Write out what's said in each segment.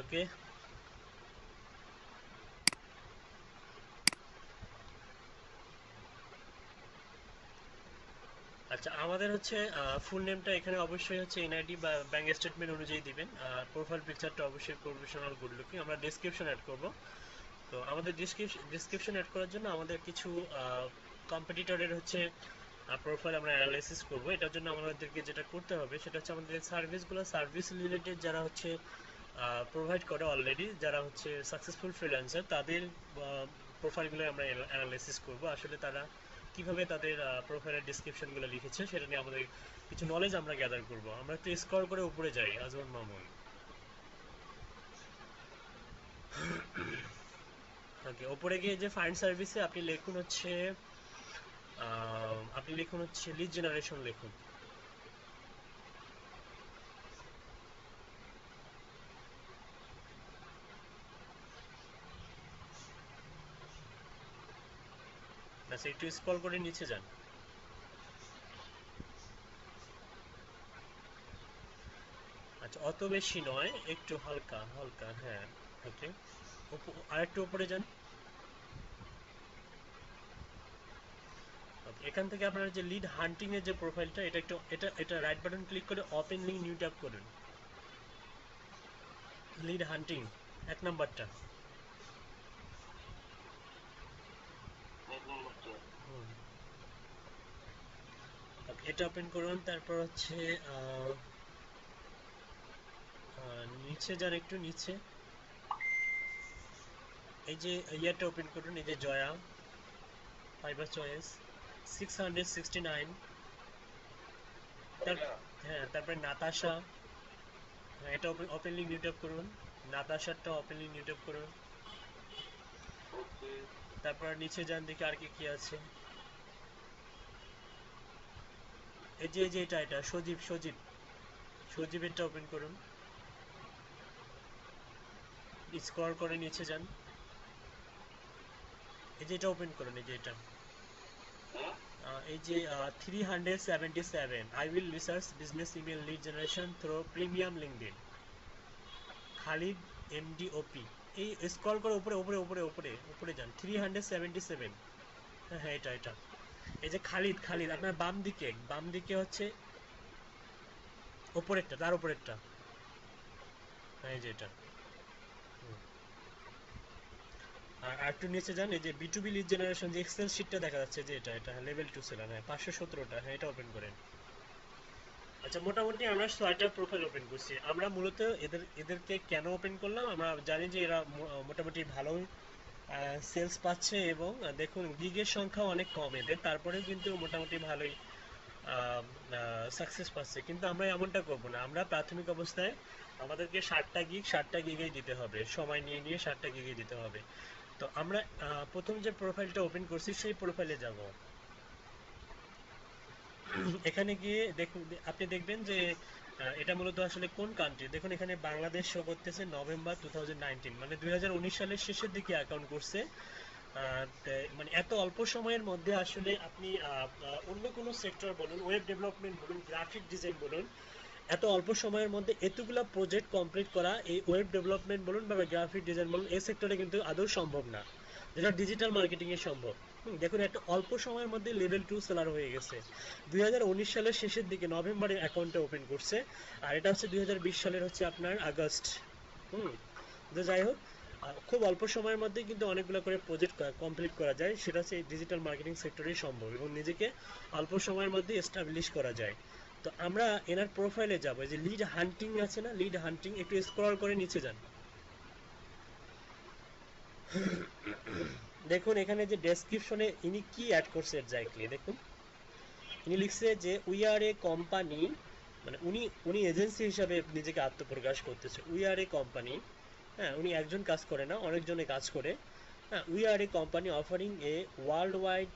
ওকে, আচ্ছা আমাদের হচ্ছে ফুল নেমটা এখানে অবশ্যই হচ্ছে এনআইডি বা ব্যাংক স্টেটমেন্ট অনুযায়ী দিবেন। আর প্রোফাইল পিকচারটা অবশ্যই প্রফেশনাল গুড লুকিং। আমরা ডেসক্রিপশন অ্যাড করব। তো আমাদের ডেসক্রিপশন অ্যাড করার জন্য আমাদের কিছু কম্পিটিটরের হচ্ছে প্রোফাইল আমরা অ্যানালাইসিস করব। এটার জন্য আমাদেরকে যেটা করতে হবে সেটা হচ্ছে আমাদের সার্ভিস রিলেটেড যারা হচ্ছে প্রোভাইড করে অলরেডি, যারা হচ্ছে সাকসেসফুল ফ্রিল্যান্সার, তাদের প্রোফাইলগুলো আমরা অ্যানালাইসিস করব। আসলে তারা কিভাবে তাদের প্রোফাইলের ডিসক্রিপশনগুলো লিখেছে সেটা নিয়ে আমাদের কিছু নলেজ আমরা গ্যাদার করব। আমরা একটু স্ক্রল করে উপরে যাই। আজমান মামুন, ওকে, উপরে গিয়ে যে ফাইন্ড সার্ভিসে আপনি লিখুন হচ্ছে লিড জেনারেশন লিখুন। আচ্ছা একটু স্ক্রল করে নিচে যান। আচ্ছা অত বেশি নয়, একটু হালকা হালকা, হ্যাঁ। ওকে, আরেকটু উপরে যান। ওকে, এখান থেকে আপনার যে লিড হান্টিং এর যে প্রোফাইলটা, এটা একটু এটা রাইট বাটন ক্লিক করে ওপেন লিংক নিউ ট্যাব করুন। লিড হান্টিং এক নাম্বারটা। হুম, ওকে, এটা ওপেন করুন। তারপর হচ্ছে নিচে যান, একটু নিচে। এই যে ইয়ারটা ওপেন করুন, এই যে জয়া ফাইবার চয়েস 669। তার হ্যাঁ, তারপরে নাতাশা। হ্যাঁ, এটা ওপেনলি নিউ ট্যাব করুন। নাতাশারটা ওপেনলি নিউ ট্যাব করুন। তারপর নিচে যান, দেখি আর কি কি আছে। এই যে এটা সজীবেরটা ওপেন করুন। স্ক্রল করে নিচে যান। এই যে এটা ওপেন করুন, এই যে এটা এই যে 377 I will research business email lead generation through premium LinkedIn, Khalid MDOP. এই স্ক্রল করে উপরে উপরে উপরে উপরে উপরে যান, 377। হ্যাঁ হ্যাঁ, এটা এই যে খালিদ খালিদ আপনার বাম দিকে হচ্ছে উপরেরটা, তার উপরেরটা। হ্যাঁ এই যে এটা। আর একটু নিচে যান, এই যে বিটুবি লিড জেনারেশন যে এক্সেল শিটটা দেখা যাচ্ছে, যে এটা লেভেল 2 সেলার, হ্যাঁ 517টা, হ্যাঁ এটা ওপেন করেন। আচ্ছা মোটামুটি আমরা 6টা প্রোফাইল ওপেন করছি। আমরা মূলত এদেরকে কেন ওপেন করলাম, আমরা জানি যে এরা মোটামুটি ভালোই সেলস পাচ্ছে, এবং দেখুন গিগের সংখ্যা অনেক কম এদের, তারপরেও কিন্তু মোটামুটি ভালোই সাকসেস পাচ্ছে। কিন্তু আমরা এমনটা করব না। আমরা প্রাথমিক অবস্থায় আমাদেরকে 60টা গিগেই দিতে হবে, সময় নিয়ে নিয়ে 60টা গিগেই দিতে হবে। তো আমরা প্রথম যে প্রোফাইলটা ওপেন করছি সেই প্রোফাইলে যাব। এখানে গিয়ে দেখুন, আপনি দেখবেন যে এটা মূলত আসলে কোন কান্ট্রি। দেখুন এখানে বাংলাদেশ শো করতেছে নভেম্বর 2019, মানে 2019 সালের শেষের দিকে অ্যাকাউন্ট করছে। মানে এত অল্প সময়ের মধ্যে আসলে আপনি অন্য কোনো সেক্টর বলুন, ওয়েব ডেভেলপমেন্ট বলুন, গ্রাফিক ডিজাইন বলুন, এত অল্প সময়ের মধ্যে এতগুলা প্রজেক্ট কমপ্লিট করা এই ওয়েব ডেভেলপমেন্ট বলুন বা গ্রাফিক ডিজাইন বলুন, এই সেক্টরে কিন্তু আদৌ সম্ভব না, যেটা ডিজিটাল মার্কেটিং এ সম্ভব। দেখুন একটা অল্প সময়ের মধ্যে লেভেল 2 সেলার হয়ে গেছে। 2019 সালের শেষের দিকে নভেম্বরে অ্যাকাউন্টটা ওপেন করছে, আর এটা হচ্ছে 2020 সালের হচ্ছে আপনার আগস্ট। হুম, তো যাই হোক, খুব অল্প সময়ের মধ্যে কিন্তু অনেকগুলো করে প্রজেক্ট কমপ্লিট করা যায়, সেটা হচ্ছে এই ডিজিটাল মার্কেটিং সেক্টরেই সম্ভব, এবং নিজেকে অল্প সময়ের মধ্যে এস্টাবলিশ করা যায়। তো আমরা এনার প্রোফাইলে যাব, যে লিড হান্টিং আছে না, লিড হান্টিং, একটু স্ক্রল করে নিচে যান। দেখুন এখানে যে ডেসক্রিপশনে ইনি কি অ্যাড করছে এক্স্যাক্টলি দেখুন। ইনি লিখছে যে উই আর এ কোম্পানি, মানে উনি উনি এজেন্সি হিসাবে নিজেকে আত্মপ্রকাশ করতেছে। উই আর এ কোম্পানি, হ্যাঁ উনি একজন কাজ করে না, অনেকজনে কাজ করে। হ্যাঁ, we are a company offering a world wide,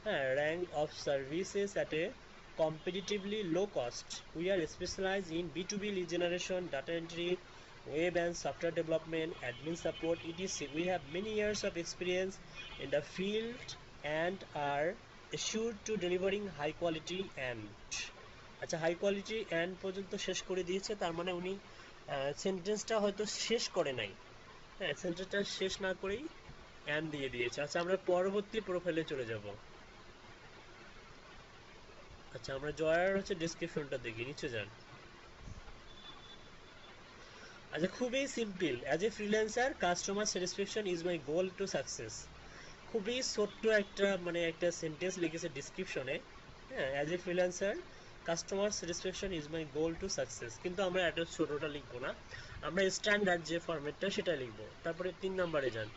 হ্যাঁ, rank of services at a competitively low cost. We are specialized in B2B lead generation, data entry, web and software development, admin support, etc. We have many years of experience in the field and are assured to delivering high quality and, আচ্ছা high quality and পর্যন্ত শেষ করে দিয়েছে, তার মানে উনি সেন্টেন্সটা হয়তো শেষ করে নাই। হ্যাঁ, সেন্টেন্সটা শেষ না করেই অ্যান দিয়ে দিয়েছে। আচ্ছা, আমরা পরবর্তী প্রোফাইলে চলে যাব। আচ্ছা, আমরা জয়ার হচ্ছে ডেসক্রিপশনটা দেখি, নিচে যান। আচ্ছা, খুবই simple. As a freelancer customer satisfaction is my goal to success. খুবই ছোট্ট একটা মানে একটা সেন্টেন্স লিখেছে ডিসক্রিপশনে। হ্যাঁ, as a freelancer customer satisfaction is my goal to success, কিন্তু আমরা এত ছোটটা লিখবো না, আমরা স্ট্যান্ডার্ড যে ফরম্যাটটা সেটা লিখবো। তারপরে 3 নম্বরে যান।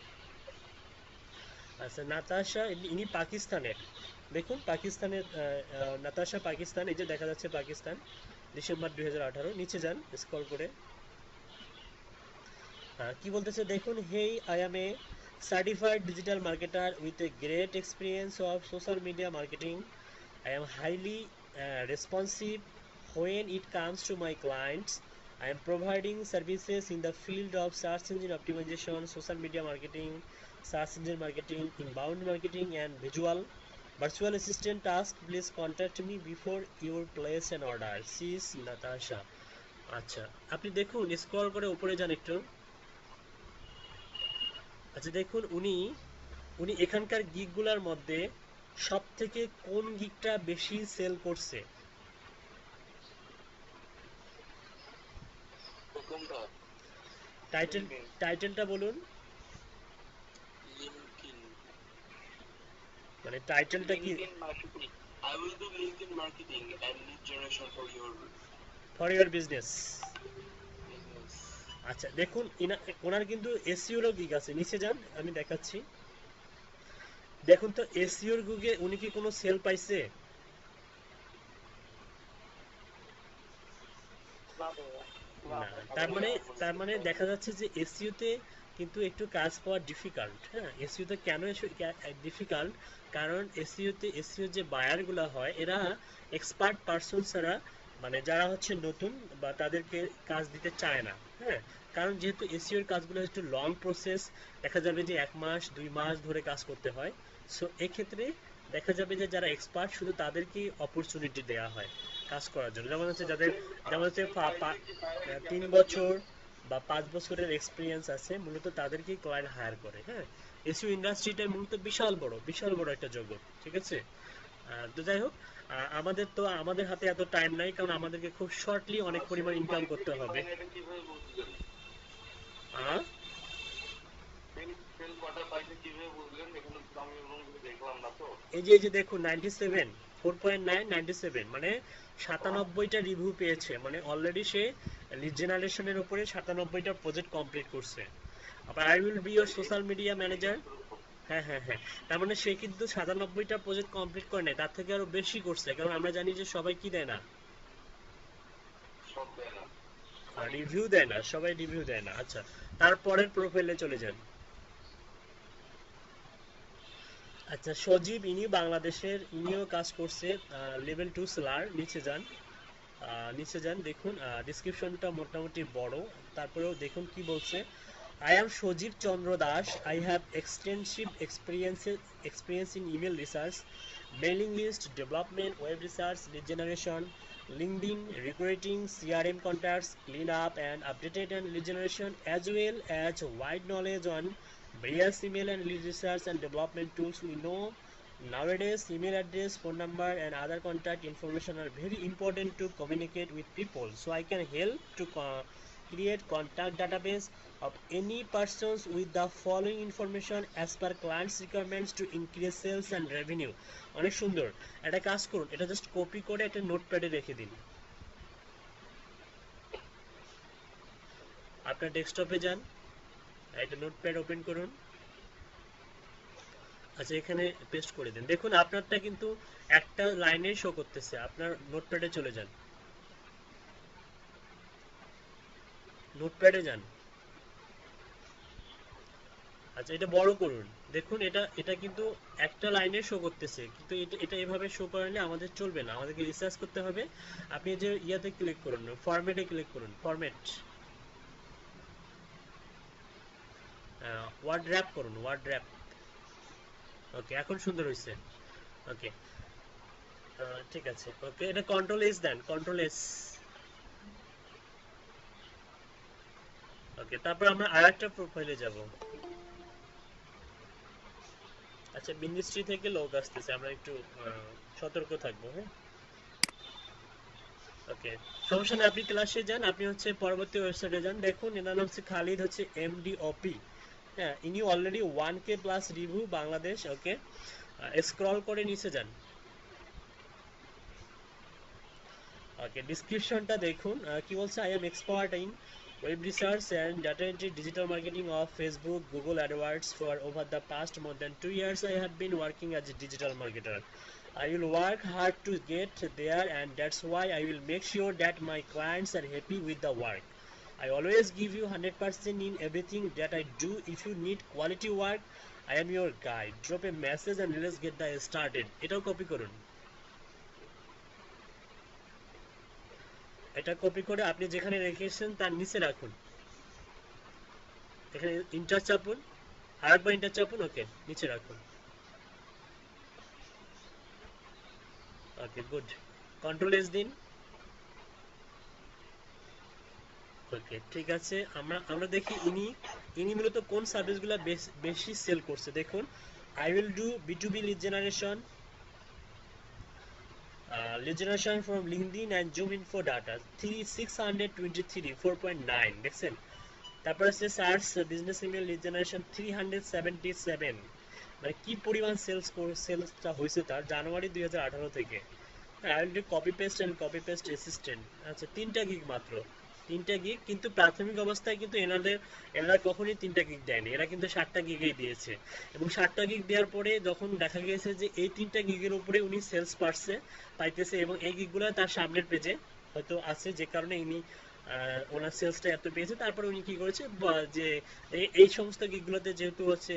আচ্ছা, নাতাশা ইনি পাকিস্তানের। দেখুন পাকিস্তানের নাতাশা পাকিস্তান, এই যে দেখা যাচ্ছে পাকিস্তান, ডিসেম্বর 2018। নিচে যান স্ক্রল করে। কি বলতেছে দেখুন, হেই I M A certified digital marketer with a great experience of social media marketing. I am highly responsive when it comes to my clients. I am providing services in the field of search engine optimization, social media marketing, search engine marketing, inbound marketing, and virtual assistant task. Please contact me before you place an order. She is Natasha. আচ্ছা, আপনি দেখুন scroll করে উপরে যান একটু। আচ্ছা, দেখুন উনি উনি এখানকার গিগগুলোর মধ্যে সব থেকে কোন গিগটা বেশি সেল করছে? টাইটেল টাইটেলটা বলুন, মানে টাইটেলটা কি? I will do LinkedIn marketing and lead generation for your business. business. আচ্ছা, দেখুন ওনার কিন্তু এসইওরও গিগ আছে, নিচে যান আমি দেখাচ্ছি। দেখুন তো এসইওর গুগে উনি কি কোনো সেল পাইছে? না। তার মানে দেখা যাচ্ছে যে এসইওতে কিন্তু একটু কাজ পাওয়া ডিফিকাল্ট। হ্যাঁ, এসইওতে কেন ডিফিকাল্ট? কারণ এসইও যে বায়ারগুলো হয় এরা এক্সপার্ট পারসন ছাড়া, মানে যারা হচ্ছে নতুন বা তাদেরকে কাজ দিতে চায় না। হ্যাঁ, কারণ যেহেতু এসইওর কাজগুলো একটু লং প্রসেস, দেখা যাবে যে 1 মাস 2 মাস ধরে কাজ করতে হয়। সো এক্ষেত্রে দেখা যাবে যে যারা এক্সপার্ট শুধু তাদেরকেই অপরচুনিটি দেওয়া হয় কাজ করার জন্য। যেমন হচ্ছে 3 বছর বা 5 বছরের এক্সপিরিয়েন্স আছে, মূলত তাদেরকেই ক্লায়েন্ট হায়ার করে। হ্যাঁ, এসইও ইন্ডাস্ট্রিটা মূলত বিশাল বড় একটা জগৎ। ঠিক আছে। তো যাই হোক, আমাদের হাতে এত টাইম নাই, কারণ আমাদেরকে খুব শর্টলি অনেক পরিমাণ ইনকাম করতে হবে। আহ এই যে দেখুন 97, 4.9, 97 মানে 97টা রিভিউ পেয়েছে, মানে অলরেডি সে লিড জেনারেশনের উপরে 97টা প্রজেক্ট কমপ্লিট করছে। আবার I will be your social media manager. হ্যাঁ, হ্যাঁ, হ্যাঁ। তার মানে সে কিন্তু 97টা প্রজেক্ট কমপ্লিট করে নাই, তার থেকে আরো বেশি করছে, কারণ আমরা জানি যে সবাই কি দেয় না, রিভিউ দেয় না, সবাই রিভিউ দেয় না। আচ্ছা, তারপরের প্রোফাইলে চলে যান। আচ্ছা, সজীব ইনি বাংলাদেশের, ইনিও কাজ করছে লেভেল 2 সেলার। নিচে যান দেখুন ডিসক্রিপশনটা মোটামুটি বড়, তারপরেও দেখুন কি বলছে। I am Sojib Chandra Das. I have extensive experience in email research, mailing list development, web research, lead generation, LinkedIn, recruiting, CRM contacts, cleanup and updated and lead generation, as well as wide knowledge on various email and lead research and development tools. We know nowadays email address, phone number, and other contact information are very important to communicate with people. So I can help to create contact database of any persons with the following information as per clients requirements to increase sales and revenue. অনেক সুন্দর। একটা কাজ করুন, এটা just copy করে একটা নোটপ্যাডে রেখে দিন। আপনার ডেস্কটপে যান, একটা নোটপ্যাড ওপেন করুন। আচ্ছা, এখানে পেস্ট করে দিন। দেখুন আপনারটা কিন্তু একটা লাইনে শো করতেছে, আপনার নোটপ্যাডে চলে যান, নোটপ্যাডে যান। আচ্ছা, এটা বড় করুন। দেখুন এটা এটা কিন্তু একটা লাইনে শো করতেছে, কিন্তু এটা এভাবে শো করালে আমাদের চলবে না, আমাদেরকে রিসার্চ করতে হবে। আপনি যে ইয়াতে ক্লিক করুন, ফরম্যাটে ক্লিক করুন, ফরম্যাট, ওয়ার্ড র্যাপ করুন, ওয়ার্ড র্যাপ। ওকে, এখন সুন্দর হয়েছে। ওকে, ঠিক আছে। ওকে, এটা কন্ট্রোল এস দেন, কন্ট্রোল এস। ওকে, তারপর আমরা আরেকটা প্রোফাইলে যাব। আচ্ছা, মিনিস্ট্রি থেকে লোক আসতেছে, আমরা একটু সতর্ক থাকবো, হ্যাঁ। ওকে, সমস্যা নেই, আপনি ক্লাসে যান, আপনি হচ্ছে পরবর্তী ওয়েবসাইটে যান, দেখুন এনার নাম হচ্ছে খালিদ, হচ্ছে MDOP। হ্যাঁ, ইনি already 1K plus review Bangladesh. Okay, scroll করে নিচে যান। ওকে, ডিসক্রিপশনটা দেখুন, কি বলছে, I am expert in web research and data entry digital marketing of Facebook Google AdWords for over the past more than 2 years I have been working as a digital marketer. I will work hard to get there, and that's why I will make sure that my clients are happy with the work. I always give you 100% in everything that I do. If you need quality work, I am your guide. Drop a message and let's get the started. এটাও copy করুন। এটা copy করে আপনি যেখানে রেখেছেন তার নিচে রাখুন। এখানে ইন্টার চাপুন, আরেকবার ইন্টার চাপুন, ওকে, নিচে রাখুন। ওকে, গুড। কন্ট্রোল এস দিন। ওকে, ঠিক আছে, আমরা দেখি ইনি ইনি মূলত কোন সার্ভিসগুলো বেশি সেল করছে। দেখুন, I will do B2B lead generation from LinkedIn and Zoom info data 623 4.9 দেখছেন। তারপর আছে search business email lead generation 377, মানে কি পরিমাণ সেলসটা হয়েছে তার জানুয়ারি 2018 থেকে। Already copy paste and copy paste assistant. আচ্ছা, 3টা গিগ মাত্র, 3টা গিগ, কিন্তু প্রাথমিক অবস্থায় কিন্তু এনারা কখনোই 3টা গিগ দেয়নি, এরা কিন্তু 7টা গিগই দিয়েছে। এবং 7টা গিগ দেওয়ার পরে যখন দেখা গিয়েছে যে এই 3টা গিগের উপরে উনি সেলস পাইতেছে, এবং এই গিগগুলো তার সামনের পেজে হয়তো আছে, যে কারণে ইনি ওনার সেলসটা এত পেয়েছে। তারপরে উনি কি করেছে, যে এই সমস্ত গিগগুলোতে যেহেতু হচ্ছে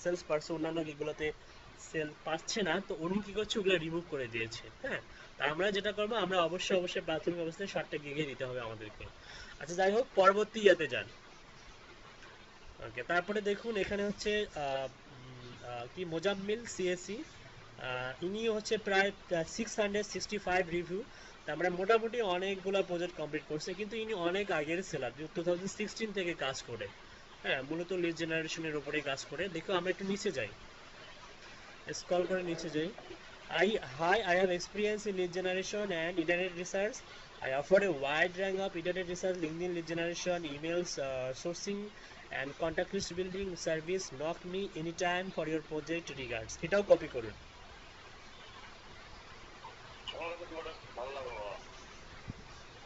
সেলস পারছে, অন্যান্য গিগগুলোতে সেল পাচ্ছে না, তো উনি কি করছে, ওগুলো রিমুভ করে দিয়েছে। হ্যাঁ, তা আমরা যেটা করবো, আমরা অবশ্যই প্রাথমিক অবস্থায় 7টা গিগে দিতে হবে আমাদেরকে। আচ্ছা, যাই হোক, পরবর্তী ইয়াতে যান। ওকে, তারপরে দেখুন এখানে হচ্ছে কি মোজাম্মিল CSE, ইনি হচ্ছে প্রায় 665 রিভিউ। আমরা মোটামুটি অনেকগুলো প্রজেক্ট কমপ্লিট করছে, কিন্তু ইনি অনেক আগের সেলার, 2016 থেকে কাজ করে। হ্যাঁ, মূলত লিড জেনারেশনের উপরেই কাজ করে। দেখো, আমরা একটু নিচে যাই, স্ক্রল করে নিচে যাই। I have experience in lead generation and internet research. I offer a wide range of internet research, LinkedIn lead generation, emails, sourcing, and contact list building service. Knock me anytime for your project regards. এটাও copy করুন।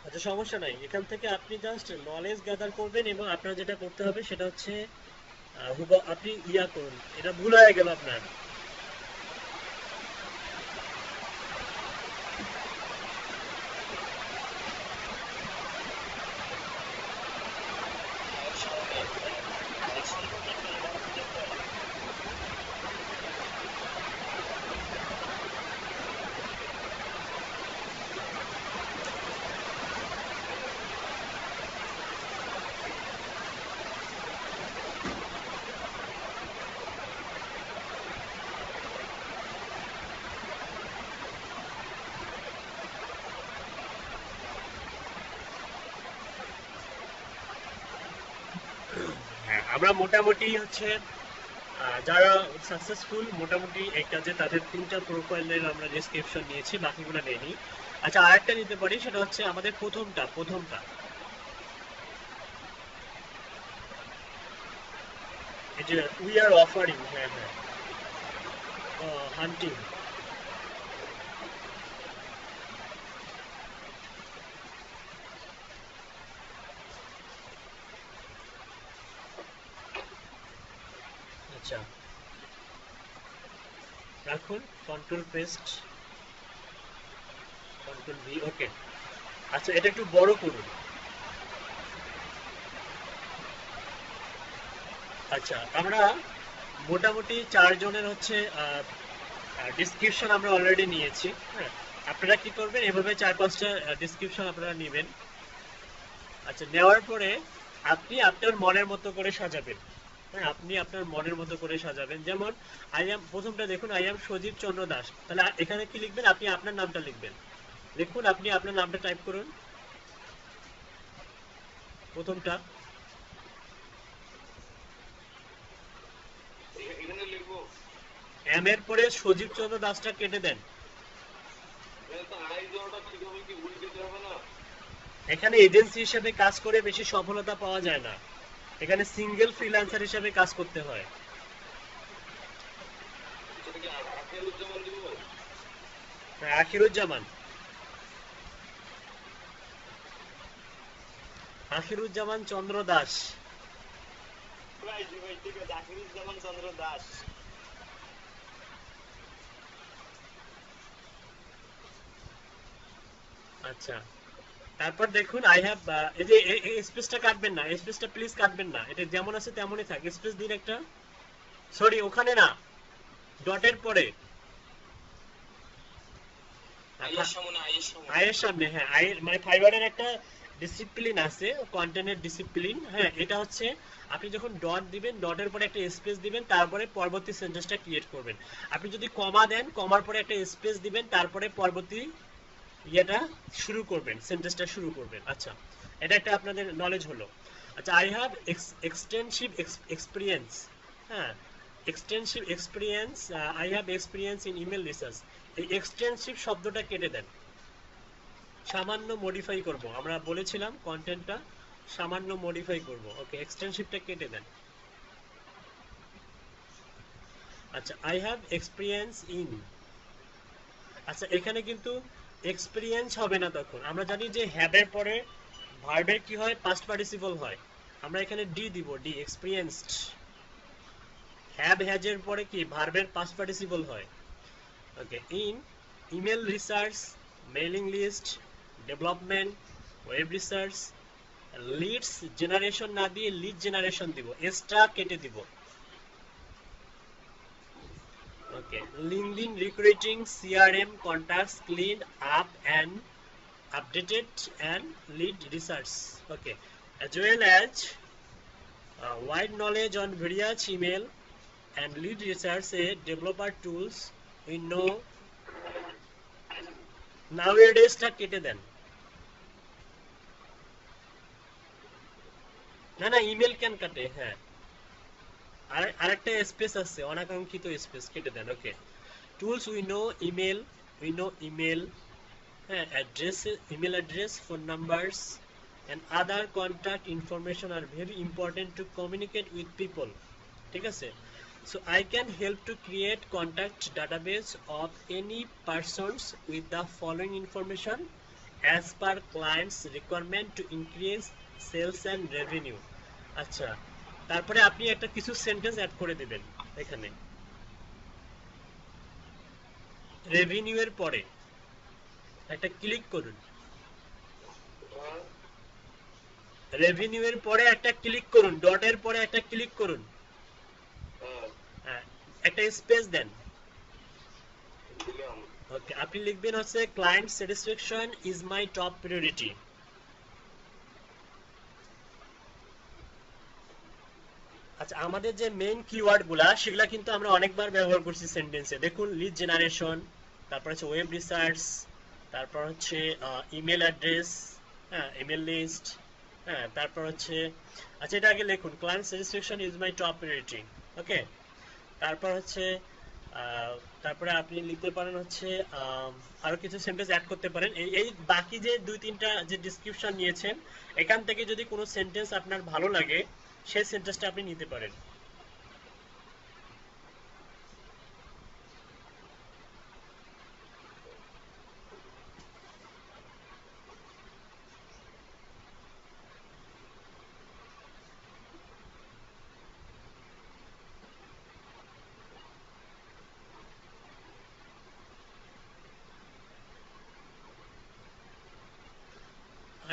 আচ্ছা, সমস্যা নাই, এখান থেকে আপনি just knowledge gather করবেন, এবং আপনার যেটা করতে হবে সেটা হচ্ছে আপনি ইয়া করুন। এটা ভুল হয়ে গেল আপনার। হ্যাঁ, আমরা মোটামুটি হচ্ছে যারা সাকসেসফুল মোটামুটি এই কাজে, তাদের 3টা প্রোফাইলের আমরা ডেসক্রিপশন নিয়েছি, বাকিগুলো নেইনি। আচ্ছা, আরেকটা নিতে পারি, সেটা হচ্ছে আমাদের প্রথমটা এই যে উই আর অফারিং। হ্যাঁ, হ্যাঁ, হান্টিং। আচ্ছা, রাখুন, কন্ট্রোল পেস্ট, কন্ট্রোল ভি, ওকে। আচ্ছা, এটা একটু বড় করুন। আচ্ছা, আমরা মোটামুটি 4 জনের হচ্ছে ডিসক্রিপশন আমরা অলরেডি নিয়েছি। হ্যাঁ, আপনারা কি করবেন, এভাবে 4-5টা ডিসক্রিপশন আপনারা নেবেন। আচ্ছা, নেওয়ার পরে আপনি আপনার মনের মতো করে সাজাবেন। হ্যাঁ, আপনি আপনার মনের মতো করে সাজাবেন। যেমন প্রথমটা দেখুন, আই এম সজীব চন্দ্র দাস। তাহলে এখানে কি লিখবেন, আপনি আপনার নামটা লিখবেন। লিখুন, আপনি আপনার নামটা টাইপ করুন, প্রথমটা। এখানে লিখবো এম এর পরে সজীব চন্দ্র দাসটা কেটে দেন। তো আই দেওয়াটা ঠিক হবে কি ভুল দিতে হবে না? এখানে এজেন্সি হিসেবে কাজ করে বেশি সফলতা পাওয়া যায় না, এখানে সিঙ্গেল ফ্রিল্যান্সার হিসেবে কাজ করতে হয়। সেটা কি আখেরুজ্জামান দিব? হ্যাঁ, আখিরুজ্জামান, আখিরুজ্জামান চন্দ্র দাস। ভাই জি ভাই ঠিক আছে, আখেরুজ্জামান চন্দ্র দাস। আচ্ছা, তারপর দেখুন আই হ্যাভ, এই যে স্পেসটা কাটবেন না, স্পেসটা প্লিজ কাটবেন না, এটা যেমন আছে তেমনই থাক, স্পেস দিন একটা। সরি, ওখানে না, ডটের পরে, আইয়ের সামনে, আইয়ের সামনে। আয়ের সামনে, হ্যাঁ আয়ের মানে ফাইবারের একটা ডিসিপ্লিন আছে, কন্টেন্টের ডিসিপ্লিন, হ্যাঁ এটা হচ্ছে আপনি যখন ডট দিবেন, ডটের পরে একটা স্পেস দিবেন, তারপরে পরবর্তী সেন্টেন্সটা ক্রিয়েট করবেন। আপনি যদি কমা দেন, কমার পরে একটা স্পেস দিবেন, তারপরে পরবর্তী ইয়েটা শুরু করবেন, সেন্টেন্সটা শুরু করবেন। আচ্ছা, এটা একটা আপনাদের নলেজ হলো। আচ্ছা, আই হ্যাভ এক্সটেন্সিভ এক্সপিরিয়েন্স, হ্যাঁ extensive experience, I have experience in email research. এই এক্সটেন্সিভ শব্দটা কেটে দেন, সামান্য মডিফাই করব, আমরা বলেছিলাম কন্টেন্টটা সামান্য মডিফাই করব। ওকে, এক্সটেন্সিভটা কেটে দেন। আচ্ছা, আই হ্যাভ এক্সপিরিয়েন্স ইন, আচ্ছা এখানে কিন্তু এক্সপিরিয়েন্স হবে না, তখন আমরা জানি যে হ্যাভের পরে ভার্বের কি হয়, পাস্ট পার্টিসিপল হয়, আমরা এখানে ডি দিব, ডি এক্সপিরিয়েন্সড। হ্যাভ হ্যাজের পরে কি ভার্বের পাস্ট পার্টিসিপল হয়। Okay, in email research, mailing list, development, web research, leads generation না দিয়ে লিড জেনারেশন দিব, এক্সট্রা কেটে দিব। Okay, LinkedIn recruiting, CRM contacts cleaned up and updated, and lead research. Okay, as well as wide knowledge on various email and lead research, a developer tools we know nowadays টা কেটে দেন। না না, email কেন কাটে, হ্যাঁ আরেকটা space আছে, অনাকাঙ্ক্ষিত স্পেস কেটে দেন। ওকে, টুলস উই নো ইমেল, হ্যাঁ address, email address, phone numbers and other contact information are very important to communicate with people, ঠিক আছে। so I can help to create contact database of any persons with the following information as per clients requirement to increase sales and revenue। আচ্ছা, তারপরে আপনি একটা কিছু sentence add করে দিবেন এখানে, রেভিনিউ এর পরে একটা ক্লিক করুন, রেভিনিউ এর পরে একটা ক্লিক করুন, ডটের পরে একটা ক্লিক করুন, হ্যাঁ একটা স্পেস দেন। ওকে, আপনি লিখবেন হচ্ছে client satisfaction is my top priority. আচ্ছা, আমাদের যে মেইন কিওয়ার্ড গুলা সেগুলা কিন্তু আমরা অনেকবার ব্যবহার করছি সেন্টেন্সে, দেখুন লিড জেনারেশন, তারপর হচ্ছে ওয়েব রিসার্চ, তারপর হচ্ছে ইমেল অ্যাড্রেস, হ্যাঁ ইমেল লিস্ট, হ্যাঁ তারপর হচ্ছে, আচ্ছা এটা আগে লিখুন, client satisfaction is my top priority. Okay, তারপর হচ্ছে তারপরে আপনি লিখতে পারেন হচ্ছে আরো কিছু সেন্টেন্স অ্যাড করতে পারেন। এই বাকি যে দুই তিনটা যে ডেসক্রিপশন নিয়েছেন, এখান থেকে যদি কোনো সেন্টেন্স আপনার ভালো লাগে সেই সেন্টেন্সটা আপনি নিতে পারেন।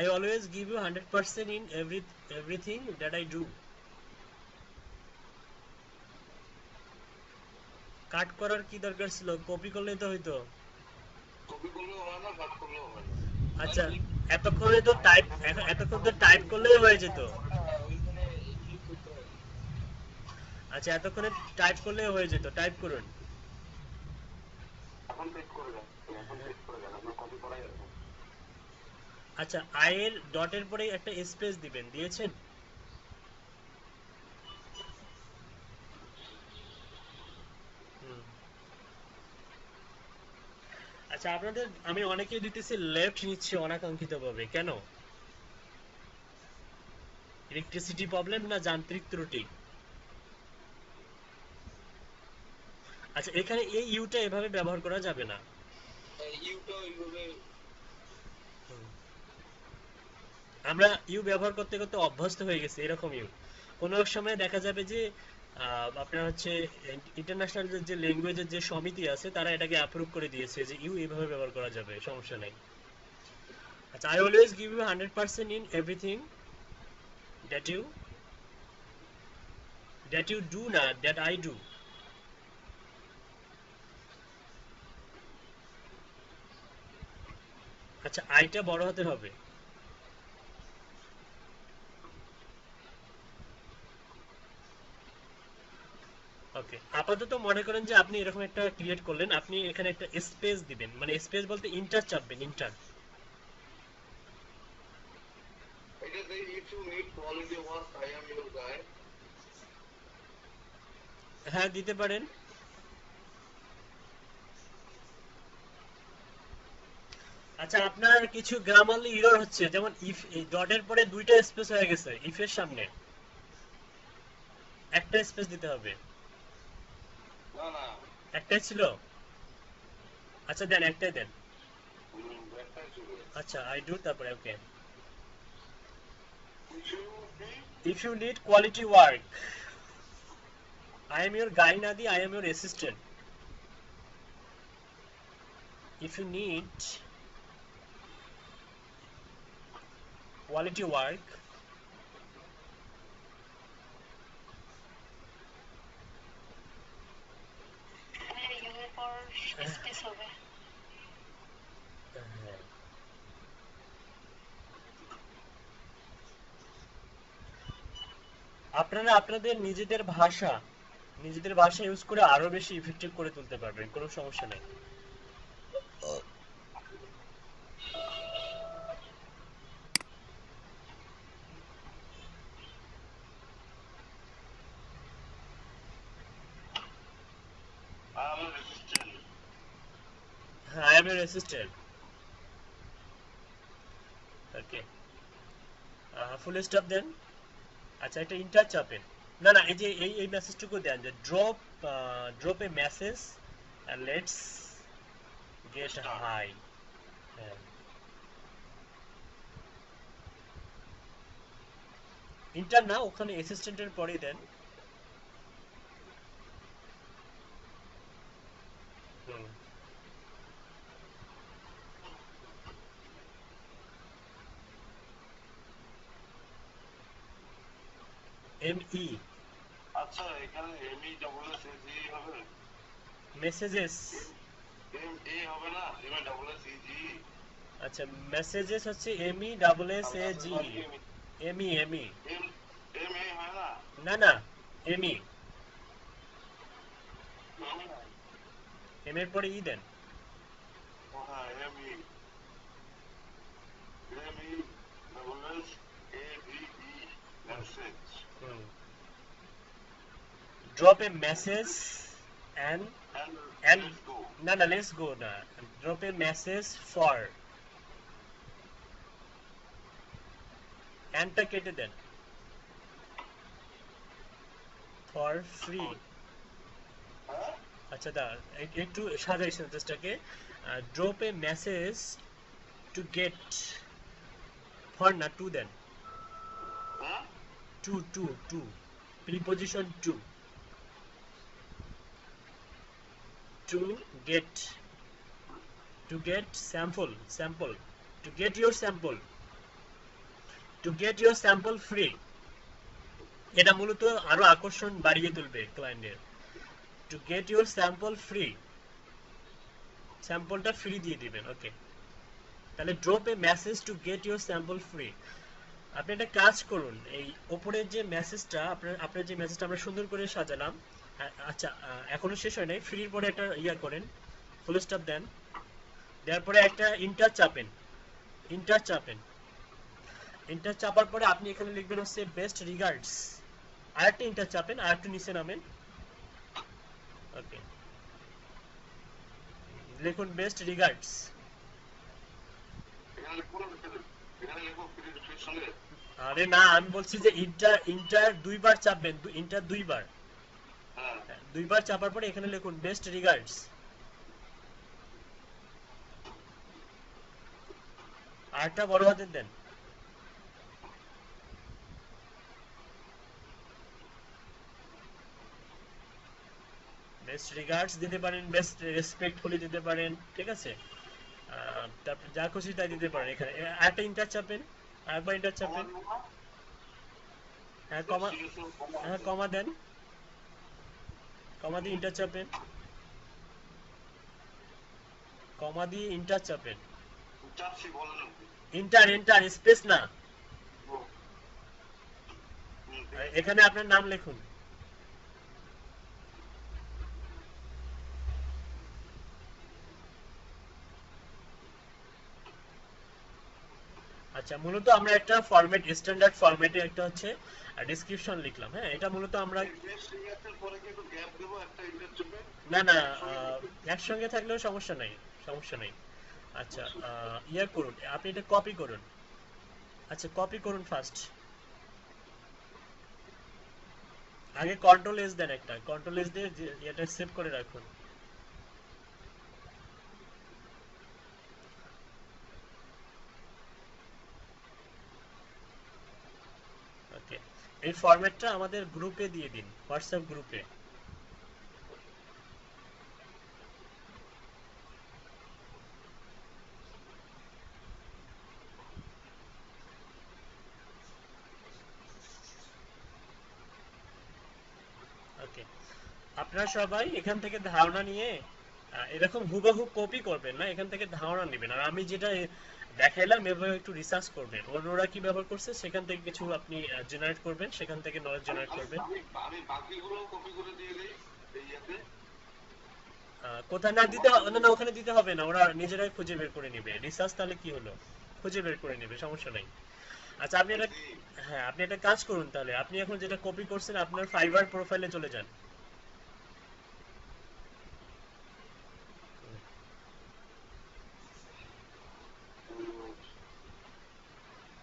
I always give you 100% in everything that I do. কাট করার কি দরকার ছিল, কপি করলেই তো হইতো। কপি করলেও হয় না, কাট করলেও হয় না। আচ্ছা, এতক্ষণে তো টাইপ, এতক্ষণ তো টাইপ করলেই হয়ে যেত। ওইখানে ক্লিক করতে হয়। আচ্ছা, এতক্ষণে টাইপ করলেই হয়ে যেত, টাইপ করুন। এখন পেস্ট করে দেন, এখন পেস্ট করে দেন, আপনার কপি করাই আছে। আচ্ছা, আয়ের ডটের পরে একটা স্পেস দিবেন, দিয়েছেন? আচ্ছা আপনাদের আমি অনেকেই দিতেছি লেফট নিচ্ছে অনাকাঙ্ক্ষিতভাবে কেন? ইলেকট্রিসিটি প্রবলেম না যান্ত্রিক ত্রুটি? আচ্ছা এখানে এই ইউটা এভাবে ব্যবহার করা যাবে না। ইউটা ওইভাবে আমরা ইউ ব্যবহার করতে করতে অভ্যস্ত হয়ে গেছি এরকম ইউ। কোনো এক সময় দেখা যাবে যে আপনার হচ্ছে ইন্টারন্যাশনাল যে ল্যাঙ্গুয়েজের যে সমিতি আছে তারা এটাকে অ্যাপ্রুভ করে দিয়েছে যে ইউ এইভাবে ব্যবহার করা যাবে, সমস্যা নাই। আচ্ছা I always give you 100% in everything that you do না দ্যাট আই ডু। আচ্ছা আইটা বড় হাতের হবে। ওকে আপাতত মনে করেন যে আপনি এরকম একটা ক্রিয়েট করলেন, আপনি এখানে একটা স্পেস দিবেন, মানে স্পেস বলতে ইন্টার চাপবেন, ইন্টার। এটা say if you need quality work I am your guy. হ্যাঁ দিতে পারেন। আচ্ছা আপনার কিছু গ্রামারলি এরর হচ্ছে, যেমন ইফ এই ডটের পরে দুইটা স্পেস হয়ে গেছে, ইফ এর সামনে একটা স্পেস দিতে হবে। না না একটাই ছিল? আচ্ছা দেন, একটাই দেন। ব্যাকটাই চলে গেছে। আচ্ছা আই ডু তারপরে okay. If you need if you need quality work I am your guy না দি I am your assistant. If you need quality work you এর পর স্পেস হবে। আপনারা আপনাদের নিজেদের ভাষা ইউজ করে আরো বেশি ইফেক্টিভ করে তুলতে পারবেন, কোনো সমস্যা নেই। I am a resistant. হ্যাঁ I am your assistant. Okay full stop দেন। আচ্ছা এটা ইন্টার চাপেন। না না এই যে এই মেসেজটুকু দেন যে drop a message and let's get high. হ্যাঁ ইন্টার না, ওখানে অ্যাসিস্ট্যান্টের পরেই দেন। হুম এম ই আচ্ছা এখানে M E double S A G হবে, মেসেজেস। এম এ হবে না, M A double S E G. আচ্ছা মেসেজেস হচ্ছে M E double S A G. M E M M A হয় না? না না এম ই, এম এর পরে ই দেন। ও হ্যাঁ M E double S A V E message. Hmm drop a message and And and let's go. না না লেটস গো না, ড্রপ এ মেসেজ ফর, এন্ডটা কেটে দেন, ফর ফ্রি। হ্যাঁ আচ্ছা দা একটু সাজাই সেন্টেন্সটাকে। Drop a message to get, for না টু দেন, হ্যাঁ to preposition to get, to get sample to get your sample free। এটা মূলত আরো আকর্ষণ বাড়িয়ে তুলবে ক্লায়েন্টের। To get your sample free, স্যাম্পলটা ফ্রি দিয়ে দিবেন। ওকে তাহলে drop a message to get your sample free. আপনি একটা কাজ করুন, এই উপরের যে মেসেজটা আপনার যে মেসেজটা আমরা সুন্দর করে সাজালাম, আচ্ছা এখনো শেষ হয় নাই, ফ্রির পরে একটা ইয়া করেন, ফুল স্টপ দেন, দেওয়ার পরে একটা ইন্টার চাপেন, ইন্টার চাপেন। ইন্টার চাপার পরে আপনি এখানে লিখবেন হচ্ছে বেস্ট রিগার্ডস, আরেকটা ইন্টার চাপেন, আরেকটু নিচে নামেন। ওকে লিখুন বেস্ট রিগার্ডস। এখানে লিখুন, এখানে লিখুন ফিরের সঙ্গে। আরে না, আমি বলছি যে ইন্টার ইন্টার দুইবার চাপবেন, ইন্টার দুইবার, হ্যাঁ, দুইবার চাপার পরে এখানে লিখুন বেস্ট রিগার্ডস। আরটা বড় হাতের দেন। বেস্ট রিগার্ডস দিতে পারেন, বেস্ট রেসপেক্টফুলি দিতে পারেন, ঠিক আছে। তারপর যা খুশি তাই দিতে পারেন। এখানে একটা ইন্টার চাপেন, আরেকবার ইন্টার চাপেন। হ্যাঁ কমা, হ্যাঁ কমা দেন, কমা দিয়ে ইন্টার চাপেন, কমা দিয়ে ইন্টার চাপেন। চাপছি বলেন। ইন্টার ইন্টার স্পেস না। হুম, এখানে আপনার নাম লিখুন। আচ্ছা, মূলত আমরা একটা ফরম্যাট, স্ট্যান্ডার্ড ফরম্যাটে একটা হচ্ছে ডেসক্রিপশন লিখলাম। হ্যাঁ, এটা মূলত আমরা বেস্ট রিগার্ডসের পরে কি একটু গ্যাপ দেবো একটা ইন্টার চোখে? না না, একসঙ্গে থাকলেও সমস্যা নাই, সমস্যা নেই। আচ্ছা, ইয়া করুন, আপনি এটা কপি করুন। আচ্ছা, কপি করুন ফার্স্ট। আগে কন্ট্রোল এস দেন, একটা কন্ট্রোল এস দিয়ে এটা সেভ করে রাখুন। ওকে, এই ফরম্যাটটা আমাদের গ্রুপে দিয়ে দিন, হোয়াটসঅ্যাপ গ্রুপে। ওকে, আপনারা সবাই এখান থেকে ধারণা নিয়ে এরকম হুবহু কপি করবেন না, এখান থেকে ধারণা নেবেন। আর আমি যেটা দেখাইলাম এভাবে একটু রিসার্চ করবেন, অন্যরা কি ব্যবহার করছে সেখান থেকে কিছু আপনি জেনারেট করবেন, সেখান থেকে নলেজ জেনারেট করবেন। আমি বাকিগুলো কপি করে দিয়ে দিই এই ইয়াতে। কোথায় না দিতে না না, ওখানে দিতে হবে না, ওরা নিজেরাই খুঁজে বের করে নেবে। রিসার্চ তাহলে কি হলো, খুঁজে বের করে নেবে, সমস্যা নাই। আচ্ছা, আপনি এটা, হ্যাঁ আপনি একটা কাজ করুন তাহলে, আপনি এখন যেটা কপি করছেন আপনার ফাইবার প্রোফাইলে চলে যান।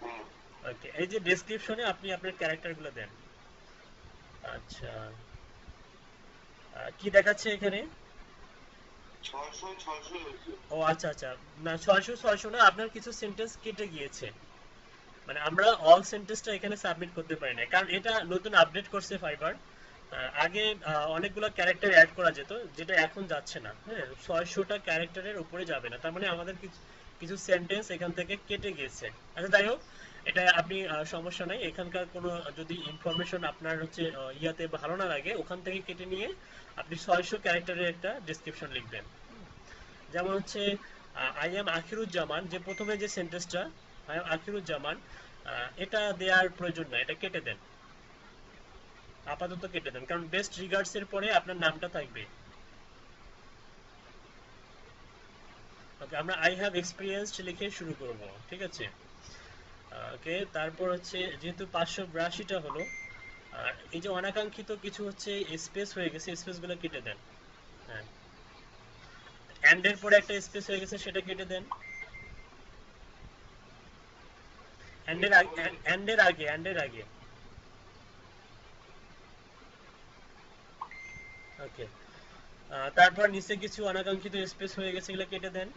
হ্যাঁ, ওকে, এই যে ডেসক্রিপশনে আপনি আপনার ক্যারেক্টারগুলো দেন। আচ্ছা, কি দেখাচ্ছে এখানে? 600 হয়েছে। ও আচ্ছা আচ্ছা, না 600 না, আপনার কিছু সেন্টেন্স কেটে গিয়েছে। মানে আমরা অল সেন্টেন্সটা এখানে সাবমিট করতে পারি না, কারণ এটা নতুন আপডেট করছে ফাইবার। আগে অনেকগুলো ক্যারেক্টার অ্যাড করা যেত, যেটা এখন যাচ্ছে না। হ্যাঁ, 600টা ক্যারেক্টারের উপরে যাবে না, তার মানে আমাদের কিছু কিছু সেন্টেন্স এখান থেকে কেটে গিয়েছে। আচ্ছা যাই হোক, এটা আপনি সমস্যা নাই, এখানকার কোনো যদি ইনফরমেশন আপনার হচ্ছে ইয়াতে ভালো না লাগে ওখান থেকে কেটে নিয়ে আপনি 600 ক্যারেক্টারের একটা ডেসক্রিপশন লিখবেন। যেমন হচ্ছে আই এম আখিরুজ্জামান, যে প্রথমে যে সেন্টেন্সটা আই এম আখিরুজ্জামান, এটা দেওয়ার প্রয়োজন না, এটা কেটে দেন, আপাতত কেটে দেন, কারণ বেস্ট রিগার্ডস এর পরে আপনার নামটা থাকবে। ওকে, আমরা আই হ্যাভ এক্সপিরিয়েন্সড লিখে শুরু করব, ঠিক আছে। ওকে, তারপর হচ্ছে যেহেতু 582টা হলো, আর এই যে অনাকাঙ্ক্ষিত কিছু হচ্ছে স্পেস হয়ে গেছে, স্পেসগুলো কেটে দেন। হ্যাঁ, এন্ড এর পরে একটা স্পেস হয়ে গেছে, সেটা কেটে দেন। এন্ড এর আগে। ওকে, তারপর নিচে কিছু অনাকাঙ্ক্ষিত স্পেস হয়ে গেছে, এগুলো কেটে দেন।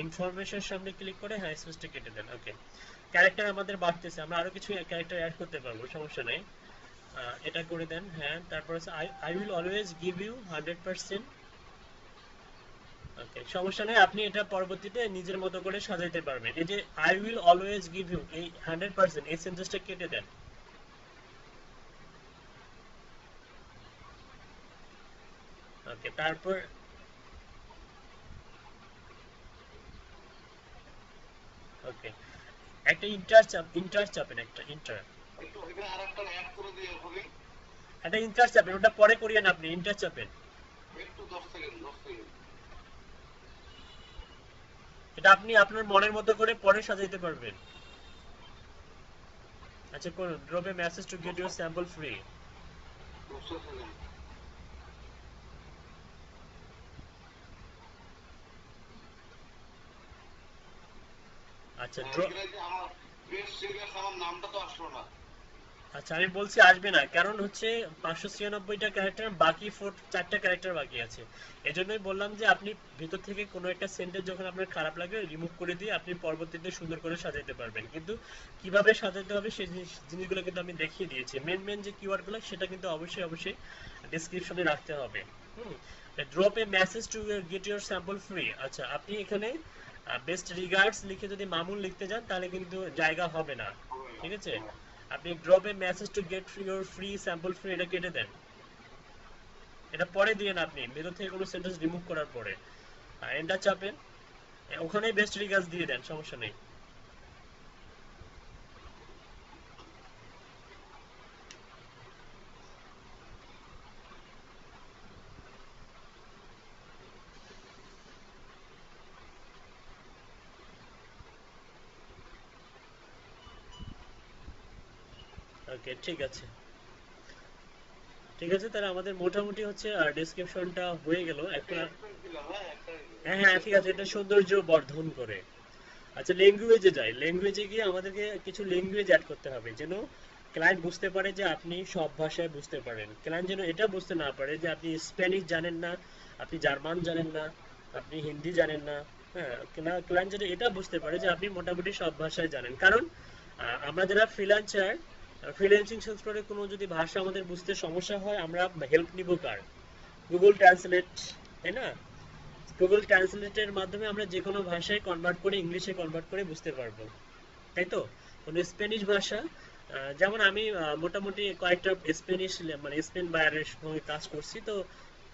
ইনফরমেশন সামনে ক্লিক করে হ্যাঁ স্পেসটা কেটে দেন। ওকে, ক্যারেক্টার আমাদের বাড়তেছে, আমরা আরো কিছু ক্যারেক্টার অ্যাড করতে পারবো, সমস্যা নেই। এটা করে দেন। হ্যাঁ, তারপর হচ্ছে I will always give you 100%। Okay, সমস্যা নেই, আপনি এটা পরবর্তীতে নিজের মতো করে সাজাইতে পারবেন। এই যে I will always give you, এই 100% এই সেন্টেন্সটা কেটে দেন। ওকে, তারপর ওকে, একটা ইন্টার চাপেন, একটা ইন্টার, একটু এখানে আরেকটা অ্যাড করে দিয়ে হবে। একটা ইন্টার চাপেন, ওটা পরে করিয়েন, আপনি ইন্টার চাপেন। একটু 10 সেকেন্ড, 10 সেকেন্ড। এটা আপনি আপনার মনের মতো করে পরে সাজাইতে পারবেন। আচ্ছা করুন, drop a message to get your sample free. 10 second. আচ্ছা এখানে যে আমার বেস্ট সিঙ্গার আমার নামটা তো আসলো না। আচ্ছা আমি বলছি আসবে না, কারণ হচ্ছে 596টা ক্যারেক্টার, বাকি 4টা ক্যারেক্টার বাকি আছে। এজন্যই বললাম যে আপনি ভিতর থেকে কোনো একটা সেন্টেন্স যখন আপনার খারাপ লাগে রিমুভ করে দিয়ে আপনি পরবর্তীতে সুন্দর করে সাজাতে পারবেন। কিন্তু কিভাবে সাজাতে হবে সেই জিনিসগুলো কিন্তু আমি দেখিয়ে দিয়েছি। মেন মেন যে কিওয়ার্ডগুলো সেটা কিন্তু অবশ্যই অবশ্যই ডেসক্রিপশনে রাখতে হবে। হুম। Drop a message to get your sample free. আচ্ছা আপনি এখানে বেস্ট রিগার্ডস লিখে যদি মামুন লিখতে যান তাহলে কিন্তু জায়গা হবে না। হবে না। ঠিক আছে, হ্যাঁ। আপনি drop a message to get your free sample free এটা কেটে দেন, এটা পরে দিয়েন আপনি ভেতর থেকে কোনো সেন্টেন্স রিমুভ করার পরে এন্টার চাপেন, ওখানেই বেস্ট রিগার্ডস দিয়ে দেন, সমস্যা নেই। ওকে ঠিক আছে, ঠিক আছে, তাহলে আমাদের মোটামুটি হচ্ছে ডেসক্রিপশনটা হয়ে গেল একটা এখন। স্পেস দিলাম, হ্যাঁ একটা হ্যাঁ হ্যাঁ ঠিক আছে, এটা সৌন্দর্য বর্ধন করে। আচ্ছা ল্যাঙ্গুয়েজে যাই, ল্যাঙ্গুয়েজে গিয়ে আমাদেরকে কিছু ল্যাঙ্গুয়েজ অ্যাড করতে হবে যেন ক্লায়েন্ট বুঝতে পারে যে আপনি সব ভাষায় বুঝতে পারেন। ক্লায়েন্ট যেন এটা বুঝতে না পারে যে আপনি স্প্যানিশ জানেন না, আপনি জার্মান জানেন না, আপনি হিন্দি জানেন না। হ্যাঁ, ক্লায়েন্ট যেন এটা বুঝতে পারে যে আপনি মোটামুটি সব ভাষায় জানেন। কারণ আমরা যারা ফ্রিল্যান্সার, ফ্রিল্যান্সিং সেক্টরে কোনো যদি ভাষা আমাদের বুঝতে সমস্যা হয় আমরা হেল্প নিব কার? গুগল ট্রান্সলেট, তাই না? গুগল ট্রান্সলেটের মাধ্যমে আমরা যে কোনো ভাষায় কনভার্ট করে ইংলিশে কনভার্ট করে বুঝতে পারবো, তাই তো? কোনো স্প্যানিশ ভাষা, যেমন আমি মোটামুটি কয়েকটা স্প্যানিশ মানে স্পেন বায়ারের সঙ্গে কাজ করছি, তো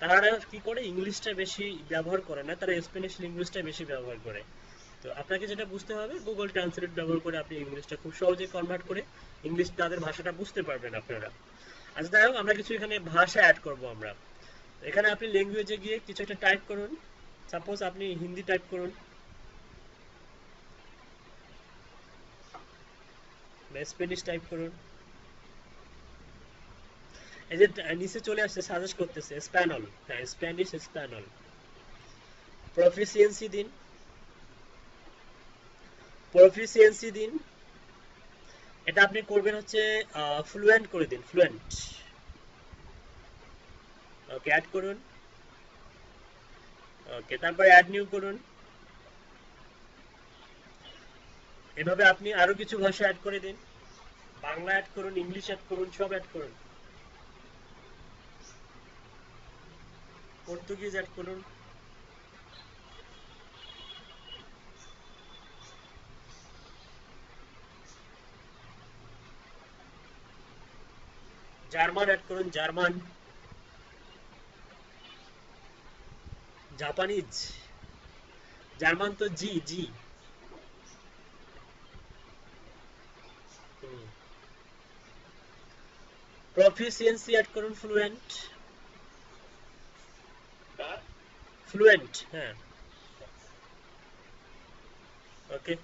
তারা কি করে ইংলিশটা বেশি ব্যবহার করে না, তারা স্প্যানিশ ল্যাঙ্গুয়েজটা বেশি ব্যবহার করে। তো আপনাকে যেটা বুঝতে হবে গুগল ট্রান্সলেট ব্যবহার করে আপনি ইংলিশটা খুব সহজে কনভার্ট করে ইংলিশ তাদের ভাষাটা বুঝতে পারবেন আপনারা। আচ্ছা যাই হোক, আমরা কিছু এখানে ভাষা অ্যাড করব আমরা। এখানে আপনি ল্যাঙ্গুয়েজে গিয়ে কিছু একটা টাইপ করুন, সাপোজ আপনি হিন্দি টাইপ করুন বা স্প্যানিশ টাইপ করুন। এই যে নিচে চলে আসছে সাজেস্ট করতেছে স্প্যানল, হ্যাঁ স্প্যানিশ স্প্যানল। প্রফিসিয়েন্সি দিন, প্রফিসিয়েন্সি দিন, এটা আপনি করবেন হচ্ছে ফ্লুয়েন্ট করে দিন, ফ্লুয়েন্ট। ওকে অ্যাড করুন, ওকে তারপর অ্যাড নিউ করুন। এভাবে আপনি আরো কিছু ভাষা অ্যাড করে দিন, বাংলা অ্যাড করুন, ইংলিশ অ্যাড করুন, সব অ্যাড করুন, পর্তুগিজ অ্যাড করুন, জার্মান অ্যাড করুন, জার্মান, জাপানিজ, জার্মান তো জি জি। প্রফিসিয়েন্সি অ্যাড করুন, ফ্লুয়েন্ট, হ্যাঁ ফ্লুয়েন্ট, হ্যাঁ ওকে।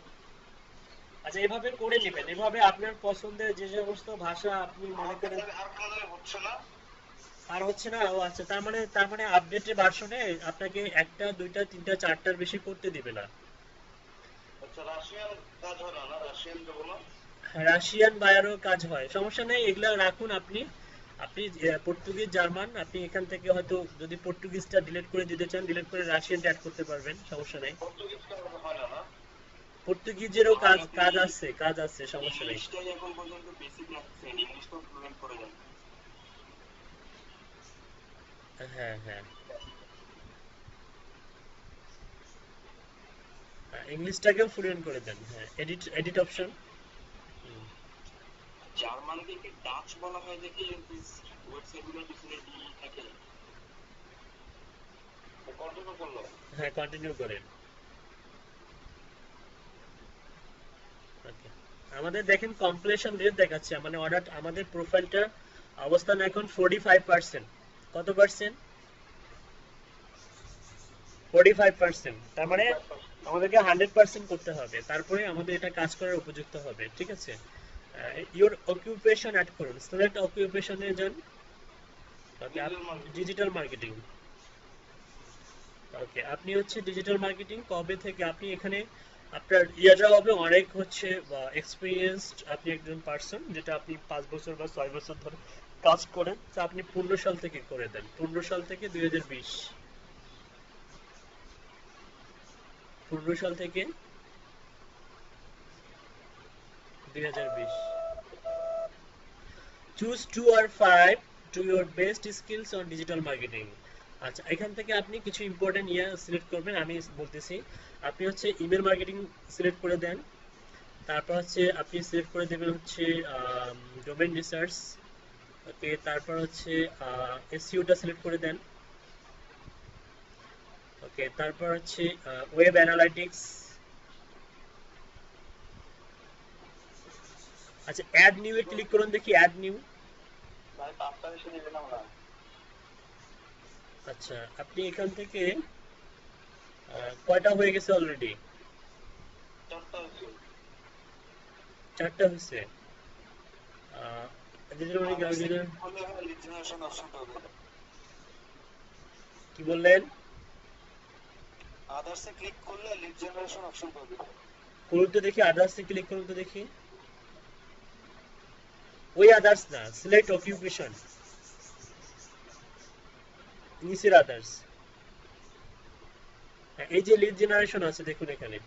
আচ্ছা এভাবে করে নেবেন, এভাবে আপনার পছন্দের যে সমস্ত ভাষা আপনি মনে করেন। আর কোনো হচ্ছে না। আর হচ্ছে না, ও আচ্ছা, তার মানে আপডেটেড ভার্সনে আপনাকে একটা দুইটা তিনটা চারটার বেশি করতে দিবে না। আচ্ছা রাশিয়ান কাজ হয় না, না রাশিয়ান দেবো না। রাশিয়ান বায়ারও কাজ হয়, সমস্যা নেই, এগুলা রাখুন আপনি। আপনি পর্তুগিজ জার্মান আপনি এখান থেকে হয়তো যদি পর্তুগিজটা ডিলিট করে দিতে চান ডিলিট করে রাশিয়ানটা অ্যাড করতে পারবেন, সমস্যা নেই। পর্তুগিজ কাজ হয় না, না। পর্তুগিজেরও কাজ আছে, সমস্যা নেই। ইংলিশটাই এখন পর্যন্ত বেসিক রাখছেন, ইংলিশটা ফ্লুয়েন্ট করে যান। হ্যাঁ হ্যাঁ, ইংলিশটাকেও ফ্লুয়েন্ট করে দেন, হ্যাঁ এডিট এডিট অপশন। জার্মানকে কি ডাচ বলা হয় দেখি ওয়েবসাইটগুলোর পিছনে ডি থাকে। কন্টিনিউ করলো। হ্যাঁ কন্টিনিউ করেন। ওকে, আমাদের দেখেন কমপ্লিশন রেট দেখাচ্ছে, মানে অর্ডার আমাদের প্রোফাইলটা অবস্থান এখন 45%। কত পার্সেন্ট? 45%। তার মানে আমাদেরকে 100% করতে হবে, তারপরে আমাদের এটা কাজ করার উপযুক্ত হবে, ঠিক আছে? ইওর অকুপেশন অ্যাড করুন, সিলেক্ট অকুপেশনে যান। ওকে, ডিজিটাল মার্কেটিং। ওকে, আপনি হচ্ছে ডিজিটাল মার্কেটিং কবে থেকে আপনি এখানে আপনার ইয়াটা হবে অনেক হচ্ছে এক্সপিরিয়েন্সড, আপনি একজন পার্সন যেটা আপনি 5 বছর বা 6 বছর ধরে কাজ করেন, তা আপনি 15 সাল থেকে করে দেন, 15 সাল থেকে 2020, 15 সাল থেকে 2020। Choose 2 or 5 to your best skills on digital marketing. আচ্ছা, এখান থেকে আপনি কিছু ইম্পর্টেন্ট ইয়া সিলেক্ট করবেন, আমি বলতেছি। আপনি হচ্ছে ইমেল মার্কেটিং সিলেক্ট করে দেন, তারপর হচ্ছে আপনি সিলেক্ট করে দেবেন হচ্ছে ডোমেইন রিসার্চ। ওকে, তারপর হচ্ছে এসইওটা সিলেক্ট করে দেন। ওকে, তারপর হচ্ছে ওয়েব অ্যানালাইটিক্স। আচ্ছা, অ্যাড নিউ এ ক্লিক করুন, দেখি অ্যাড নিউ। ভাই 5টা বেশি নেবেন আমরা। আচ্ছা, আপনি এখান থেকে কয়টা হয়ে গেছে অলরেডি? 4টা হচ্ছে। 4টা হয়েছে। Digital marketing lead generation option পাবে। কি বললেন? আদার্সে ক্লিক করলে লিড জেনারেশন অপশন পাবে। করুন তো দেখি, আদার্সে ক্লিক করুন তো দেখি। ওই আদার্স না, সিলেক্ট অকুপেশন, নিচের আদার্স। এই যে লিড জেনারেশন আছে দেখুন এখানে,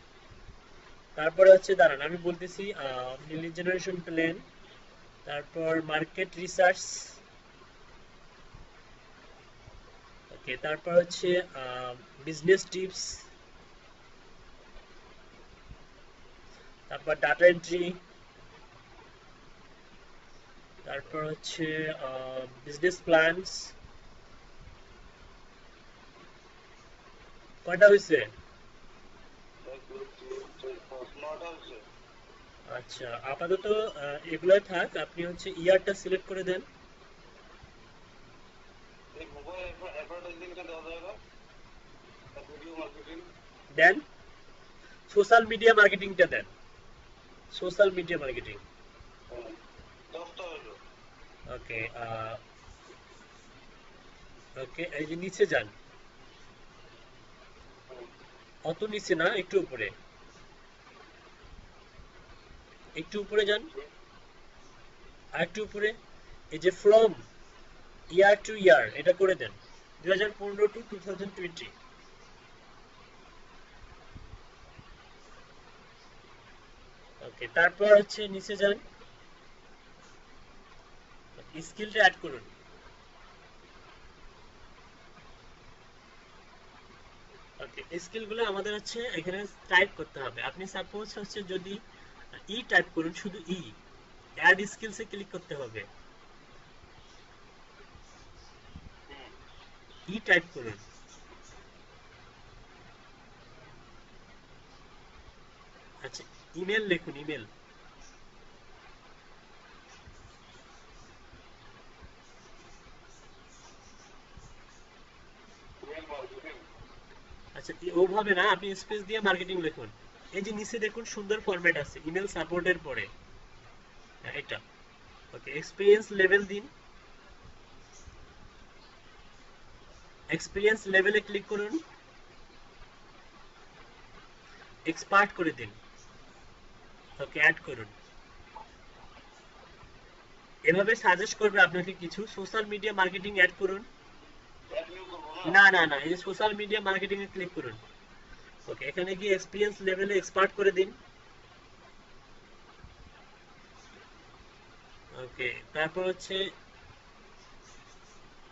তারপরে হচ্ছে দাঁড়ান আমি বলতেছি, লিড জেনারেশন প্ল্যান, তারপর মার্কেট রিসার্চ। ওকে, তারপর হচ্ছে বিজনেস টিপস, তারপর ডাটা এন্ট্রি, তারপর হচ্ছে বিজনেস প্ল্যানস। কয়টা হয়েছে? আচ্ছা, আপাতত এগুলোই থাক, আপনি হচ্ছে ইয়ারটা সিলেক্ট করে দেন। এই মোবাইল অ্যাডভার্টাইজিংটা দেওয়া যায় না? ভিডিও মার্কেটিং দেন, সোশ্যাল মিডিয়া মার্কেটিংটা দেন, সোশ্যাল মিডিয়া মার্কেটিং। 10টা হলো। ওকে, ওকে, এই যে নিচে যান, অত নিচে না, একটু উপরে, একটু উপরে যান, আর একটু উপরে। এই যে ফ্রম ইয়ার টু ইয়ার এটা করে দেন, 2015 টু 2020। ওকে, তারপর হচ্ছে নিচে যান, স্কিলটা অ্যাড করুন। ওকে, স্কিলগুলো আমাদের হচ্ছে এখানে টাইপ করতে হবে। আপনি সাপোজ হচ্ছে যদি ই টাইপ করুন, শুধু ই, অ্যাড স্কিলসে ক্লিক করতে হবে, ই টাইপ করুন। আচ্ছা, ইমেল লিখুন, ইমেল। আচ্ছা, ওভাবে না, আপনি স্পেস দিয়ে মার্কেটিং লিখুন। এই যে নিচে দেখুন সুন্দর ফরম্যাট আছে ইমেল সাপোর্টের পরে, এটা। ওকে, এক্সপিরিয়েন্স লেভেল দিন, এক্সপিরিয়েন্স লেভেলে ক্লিক করুন, এক্সপার্ট করে দিন। ওকে, অ্যাড করুন। এভাবে সাজেস্ট করবে আপনাকে কিছু, সোশ্যাল মিডিয়া মার্কেটিং অ্যাড করুন। না না না, এই যে সোশ্যাল মিডিয়া মার্কেটিং এ ক্লিক করুন। ওকে, এখানে গিয়ে এক্সপিরিয়েন্স লেভেলে এক্সপার্ট করে দিন। ওকে, তারপর হচ্ছে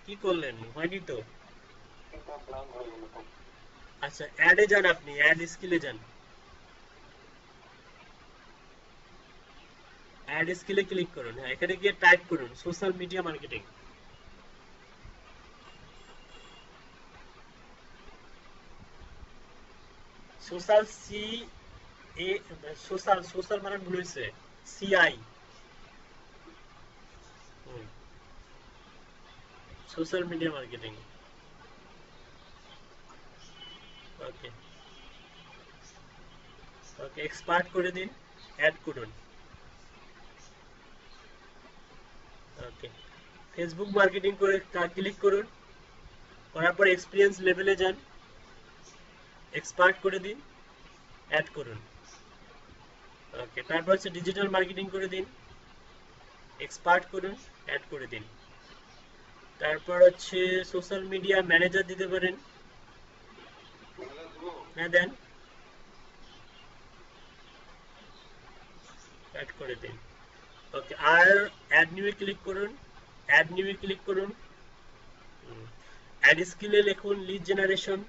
কি করলেন, হয়নি তো। আচ্ছা, অ্যাডে যান, আপনি অ্যাড স্কিলে যান, অ্যাড স্কিলে ক্লিক করুন। হ্যাঁ, এখানে গিয়ে টাইপ করুন social media marketing. Social C A, social, social মানে ভুল হয়েছে, CI, social media marketing. Okay, okay, expert করে দিন, অ্যাড করুন। ওকে, ফেসবুক মার্কেটিং করে ক্লিক করুন, করার পর এক্সপিরিয়েন্স লেভেলে যান, এক্সপার্ট করে দিন, অ্যাড করুন। ওকে, তারপর হচ্ছে ডিজিটাল মার্কেটিং করে দিন, এক্সপার্ট করুন, অ্যাড করে দিন। তারপর হচ্ছে সোশ্যাল মিডিয়া ম্যানেজার দিতে পারেন। হ্যাঁ দেন, অ্যাড করে দিন। ওকে, আর অ্যাড নিউয়ে ক্লিক করুন, অ্যাড নিউয়ে ক্লিক করুন। অ্যাড স্কিলে লিখুন লিড জেনারেশন,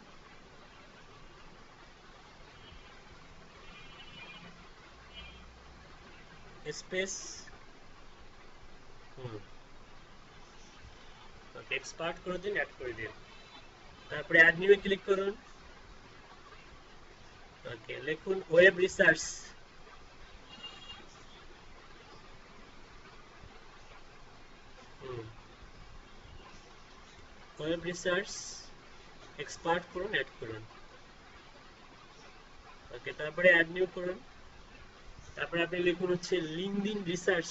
স্পেস, ওকে, এক্সপার্ট করে দিন, অ্যাড করে দিন। তারপরে অ্যাড নিউয়ে ক্লিক করুন। ওকে, লিখুন web research, web research, expert করুন, অ্যাড করুন। ওকে, তারপরে অ্যাড নিউ করুন। তারপরে আপনি লিখুন হচ্ছে LinkedIn research,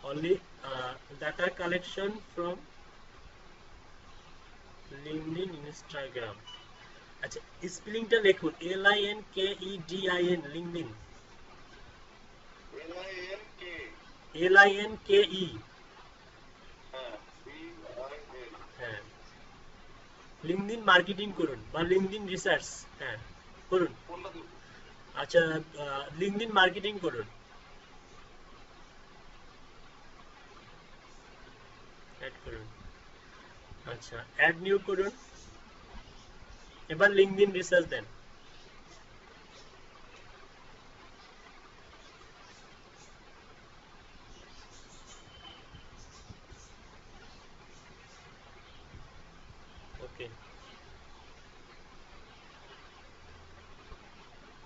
only data collection from LinkedIn, Instagram। আচ্ছা, স্পেলিংটা লিখুন LINKEDIN, লিঙ্কডইন, LINKE, হ্যাঁ। লিঙ্কডইন মার্কেটিং করুন বা লিঙ্কডইন রিসার্চ, হ্যাঁ করুন। আচ্ছা, লিঙ্কডইন মার্কেটিং করুন, অ্যাড করুন। আচ্ছা, অ্যাড নিউ করুন, এবার লিঙ্কডইন রিসার্চ দেন। ওকে,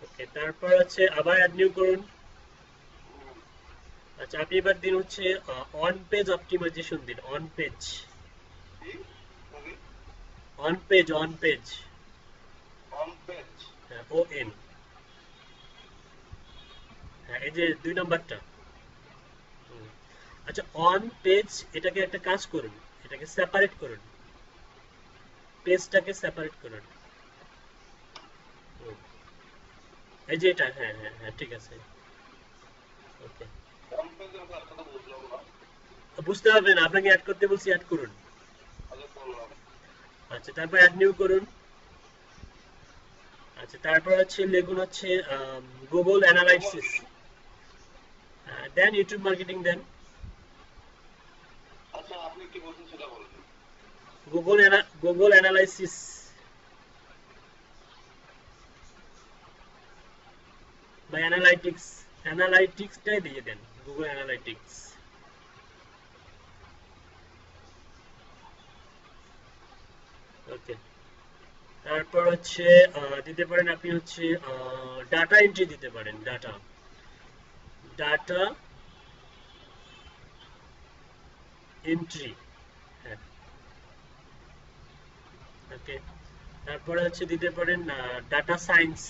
ওকে, তারপর হচ্ছে আবার অ্যাড নিউ করুন। আচ্ছা, আপনি এবার দিন হচ্ছে অন পেজ অপটিমাইজেশন দিন, on page, on page, on page, হ্যাঁ, ON, হ্যাঁ, এই যে 2 নাম্বারটা। আচ্ছা, অন পেজ, এটাকে একটা কাজ করুন, এটাকে সেপারেট করুন, পেজটাকে সেপারেট করুন। হুম, এই যে এটা, হ্যাঁ হ্যাঁ হ্যাঁ, ঠিক আছে। ওকে, বুঝতে হবে না, আপনাকে অ্যাড করতে বলছি, অ্যাড করুন। আচ্ছা, তারপর অ্যাড নিউ করুন। আচ্ছা, তারপর হচ্ছে লিখুন হচ্ছে গুগল অ্যানালাইসিস, দেন ইউটিউব মার্কেটিং দেন। গুগল অ্যানালাইসিস বা অ্যানালাইটিক্স, অ্যানালাইটিক্সটাই দিয়ে দেন, গুগল অ্যানালাইটিক্স। ওকে, তারপর হচ্ছে দিতে পারেন আপনি হচ্ছে ডাটা এন্ট্রি দিতে পারেন, ডাটা, ডাটা এন্ট্রি, হ্যাঁ। ওকে, তারপরে হচ্ছে দিতে পারেন ডাটা সায়েন্স,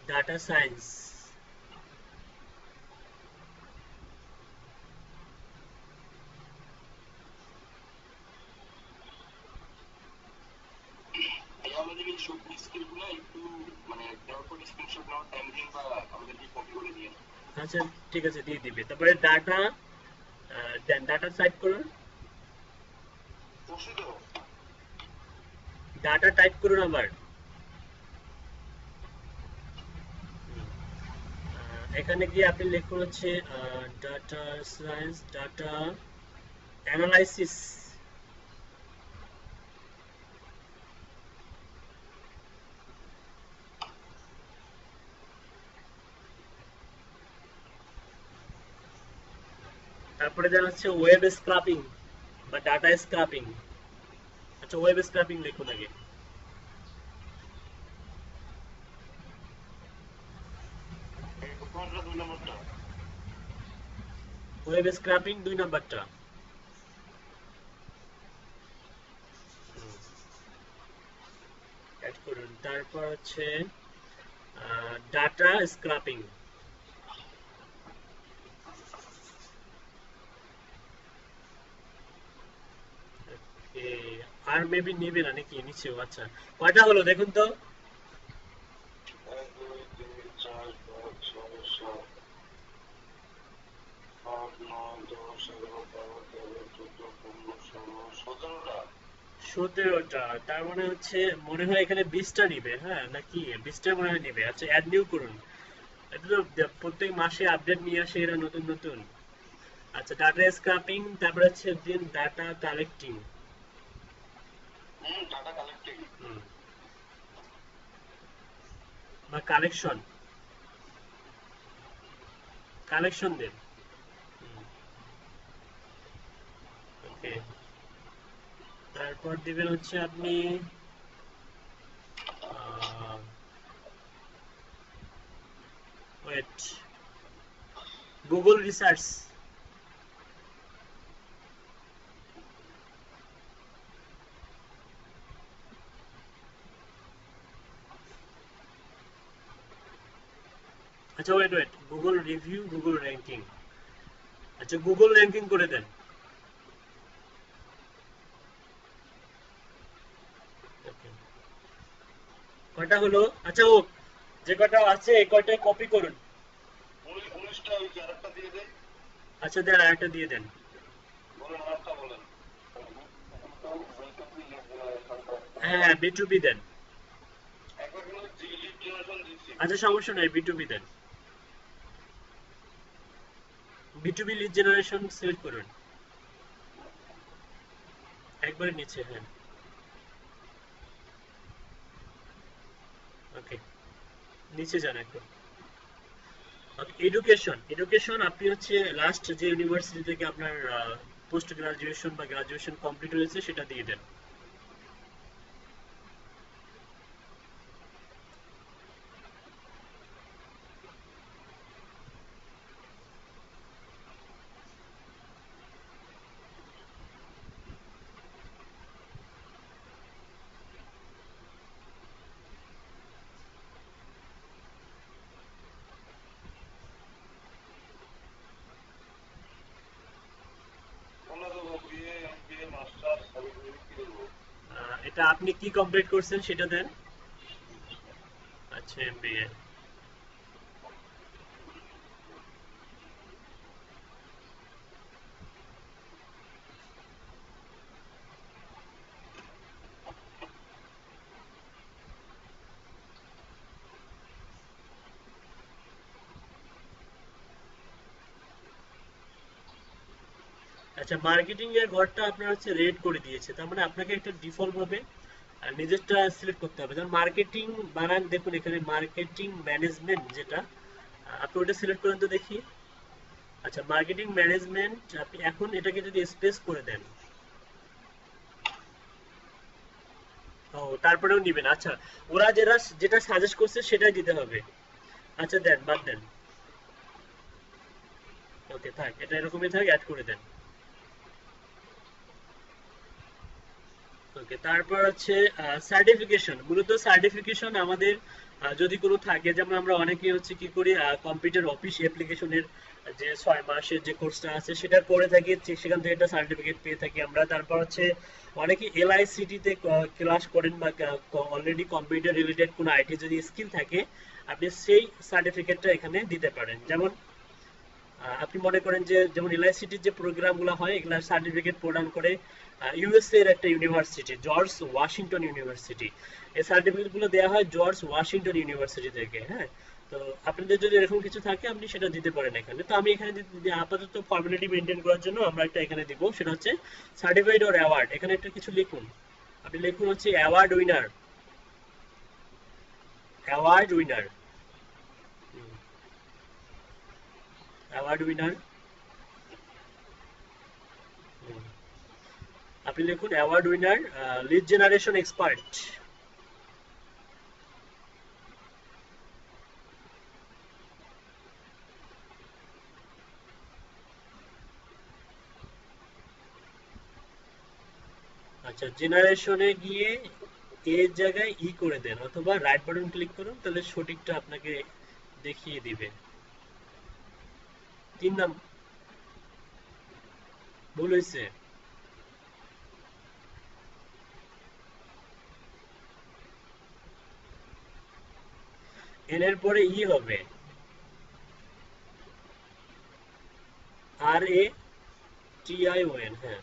ডাটা সায়েন্স। আচ্ছা, ঠিক আছে, দিয়ে দিবে। তারপরে ডাটা দেন, ডাটা টাইপ করুন, ডাটা টাইপ করুন আবার। এখানে গিয়ে আপনি লিখুন হচ্ছে ডাটা সায়েন্স, ডাটা অ্যানালাইসিস। তারপরে দেন হচ্ছে ওয়েব স্ক্রাপিং বা ডাটা স্ক্রাপিং। আচ্ছা, ওয়েব স্ক্রাপিং লিখুন আগে। ওয়েব স্ক্রাপিং 2 নাম্বারটা। করুন। তারপর হচ্ছে ডাটা স্ক্রাপিং। আর মেবি নেবে না নাকি নিচেও? আচ্ছা, কয়টা হলো দেখুন তো। 1 2 3 4 5 6 7 8 9 10 11 12 13 14 15 16 17টা। 17টা, তার মানে হচ্ছে মনে হয় এখানে 20টা নিবে, হ্যাঁ নাকি 20টা মনে হয় নিবে। আচ্ছা, অ্যাড নিউ করুন। এটা তো প্রত্যেক মাসে আপডেট নিয়ে আসে এরা নতুন নতুন। আচ্ছা, ডাটা স্ক্রাপিং, তারপর হচ্ছে দিন ডাটা কালেক্টিং। Data collecting. বা কালেকশন, কালেকশন দেন। ওকে, তারপর দিবেন হচ্ছে আপনি ওয়েট, গুগল রিসার্চ। আচ্ছা, wait wait, Google review, Google ranking. আচ্ছা, গুগল র্যাঙ্কিং করে দেন। Okay. কয়টা হলো? আচ্ছা, ও যে কয়টা আছে এই কয়টায় কপি করুন। 19টা ওই যে আরেকটা দিয়ে দেন। আচ্ছা, দেন আরেকটা দিয়ে দেন। বলেন আরেকটা বলেন। হ্যাঁ, B2B দেন। একবার কিন্তু জি লিড জেনারেশন দিচ্ছি। আচ্ছা, সমস্যা নাই, B2B দেন। B2B লিড জেনারেশন সিলেক্ট করুন একবারে নিচে। হ্যাঁ, ওকে, নিচে যান একটু। এডুকেশন, এডুকেশন আপনি হচ্ছে লাস্ট যে ইউনিভার্সিটি থেকে আপনার পোস্ট গ্রাজুয়েশন বা গ্রাজুয়েশন কমপ্লিট হয়েছে সেটা দিয়ে দেন। কোনটা দেবো? বিএ, এমবিএ, মাস্টার্স, সার্টিফিকেট কি দেবো? এটা আপনি কি কমপ্লিট করছেন সেটা দেন। আচ্ছা, এমবিএ। আচ্ছা, মার্কেটিং এর ঘরটা আপনার হচ্ছে রেড করে দিয়েছে, তার মানে আপনাকে একটা ডিফল্ট ভাবে নিজেরটা সিলেক্ট করতে হবে। যেমন মার্কেটিং বানান, দেখুন এখানে মার্কেটিং ম্যানেজমেন্ট যেটা, আপনি ওটা সিলেক্ট করেন তো দেখি। আচ্ছা, মার্কেটিং ম্যানেজমেন্ট, আপনি এখন এটাকে যদি স্পেস করে দেন, ও তারপরেও নিবেন। আচ্ছা, ওরা যেটা সাজেস্ট করছে সেটাই দিতে হবে। আচ্ছা, দেন, বাদ দেন। ওকে, থাক, এটা এরকমই থাক, অ্যাড করে দেন। ওকে, তারপর হচ্ছে সার্টিফিকেশন। মূলত সার্টিফিকেশন আমাদের যদি কোনো থাকে, যেমন আমরা অনেকে হচ্ছে কি করি, কম্পিউটার অফিস অ্যাপ্লিকেশনের যে 6 মাসের যে কোর্সটা আছে সেটা করে থাকি, সেখান থেকে একটা সার্টিফিকেট পেয়ে থাকি আমরা। তারপর হচ্ছে অনেকে এলআইসিটি তে ক্লাস করেন বা অলরেডি কম্পিউটার রিলেটেড কোনো আইটি যদি স্কিল থাকে, আপনি সেই সার্টিফিকেটটা এখানে দিতে পারেন। যেমন আপনি মনে করেন যে যেমন এলআইসিটির যে প্রোগ্রামগুলো হয় এগুলার সার্টিফিকেট প্রদান করে ইউএসএ এর একটা ইউনিভার্সিটি, জর্জ ওয়াশিংটন ইউনিভার্সিটি। এই সার্টিফিকেটগুলো দেওয়া হয় জর্জ ওয়াশিংটন ইউনিভার্সিটি থেকে। হ্যাঁ, তো আপনাদের যদি এরকম কিছু থাকে আপনি সেটা দিতে পারেন এখানে। তো আমি এখানে আপাতত ফর্মালিটি মেনটেন করার জন্য আমরা একটা এখানে দিব, সেটা হচ্ছে সার্টিফাইড অর অ্যাওয়ার্ড। এখানে একটা কিছু লিখুন, আপনি লিখুন হচ্ছে award winner, award winner, award winner. আপনি লিখুন award winner, lead generation expert. আচ্ছা, জেনারেশনে গিয়ে এর জায়গায় ই করে দেন অথবা রাইট বাটন ক্লিক করুন, তাহলে সঠিকটা আপনাকে দেখিয়ে দিবে। 3 নাম ভুল হয়েছে। এন এর পরে ই হবে, RATION, হ্যাঁ।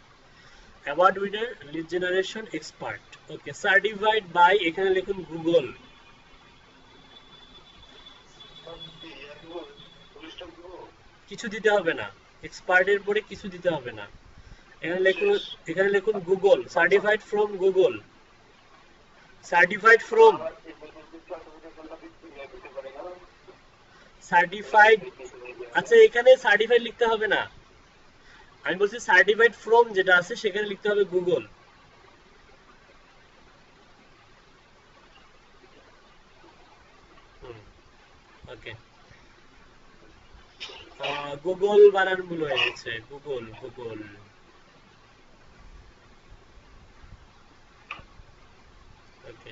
Award winner, lead generation expert. Okay, certified by, এখানে লিখুন গুগল। কিছু দিতে হবে না, এক্সপার্টের পরে কিছু দিতে হবে না। এখানে লিখুন Google, certified from Google, certified from, certified. আচ্ছা, এখানে সার্টিফাইড লিখতে হবে না, আমি বলছি সার্টিফাইড ফ্রম যেটা আছে সেখানে লিখতে হবে গুগল। ওকে, গুগল বানান ভুল হয়ে গেছে, গুগল গুগল। ওকে,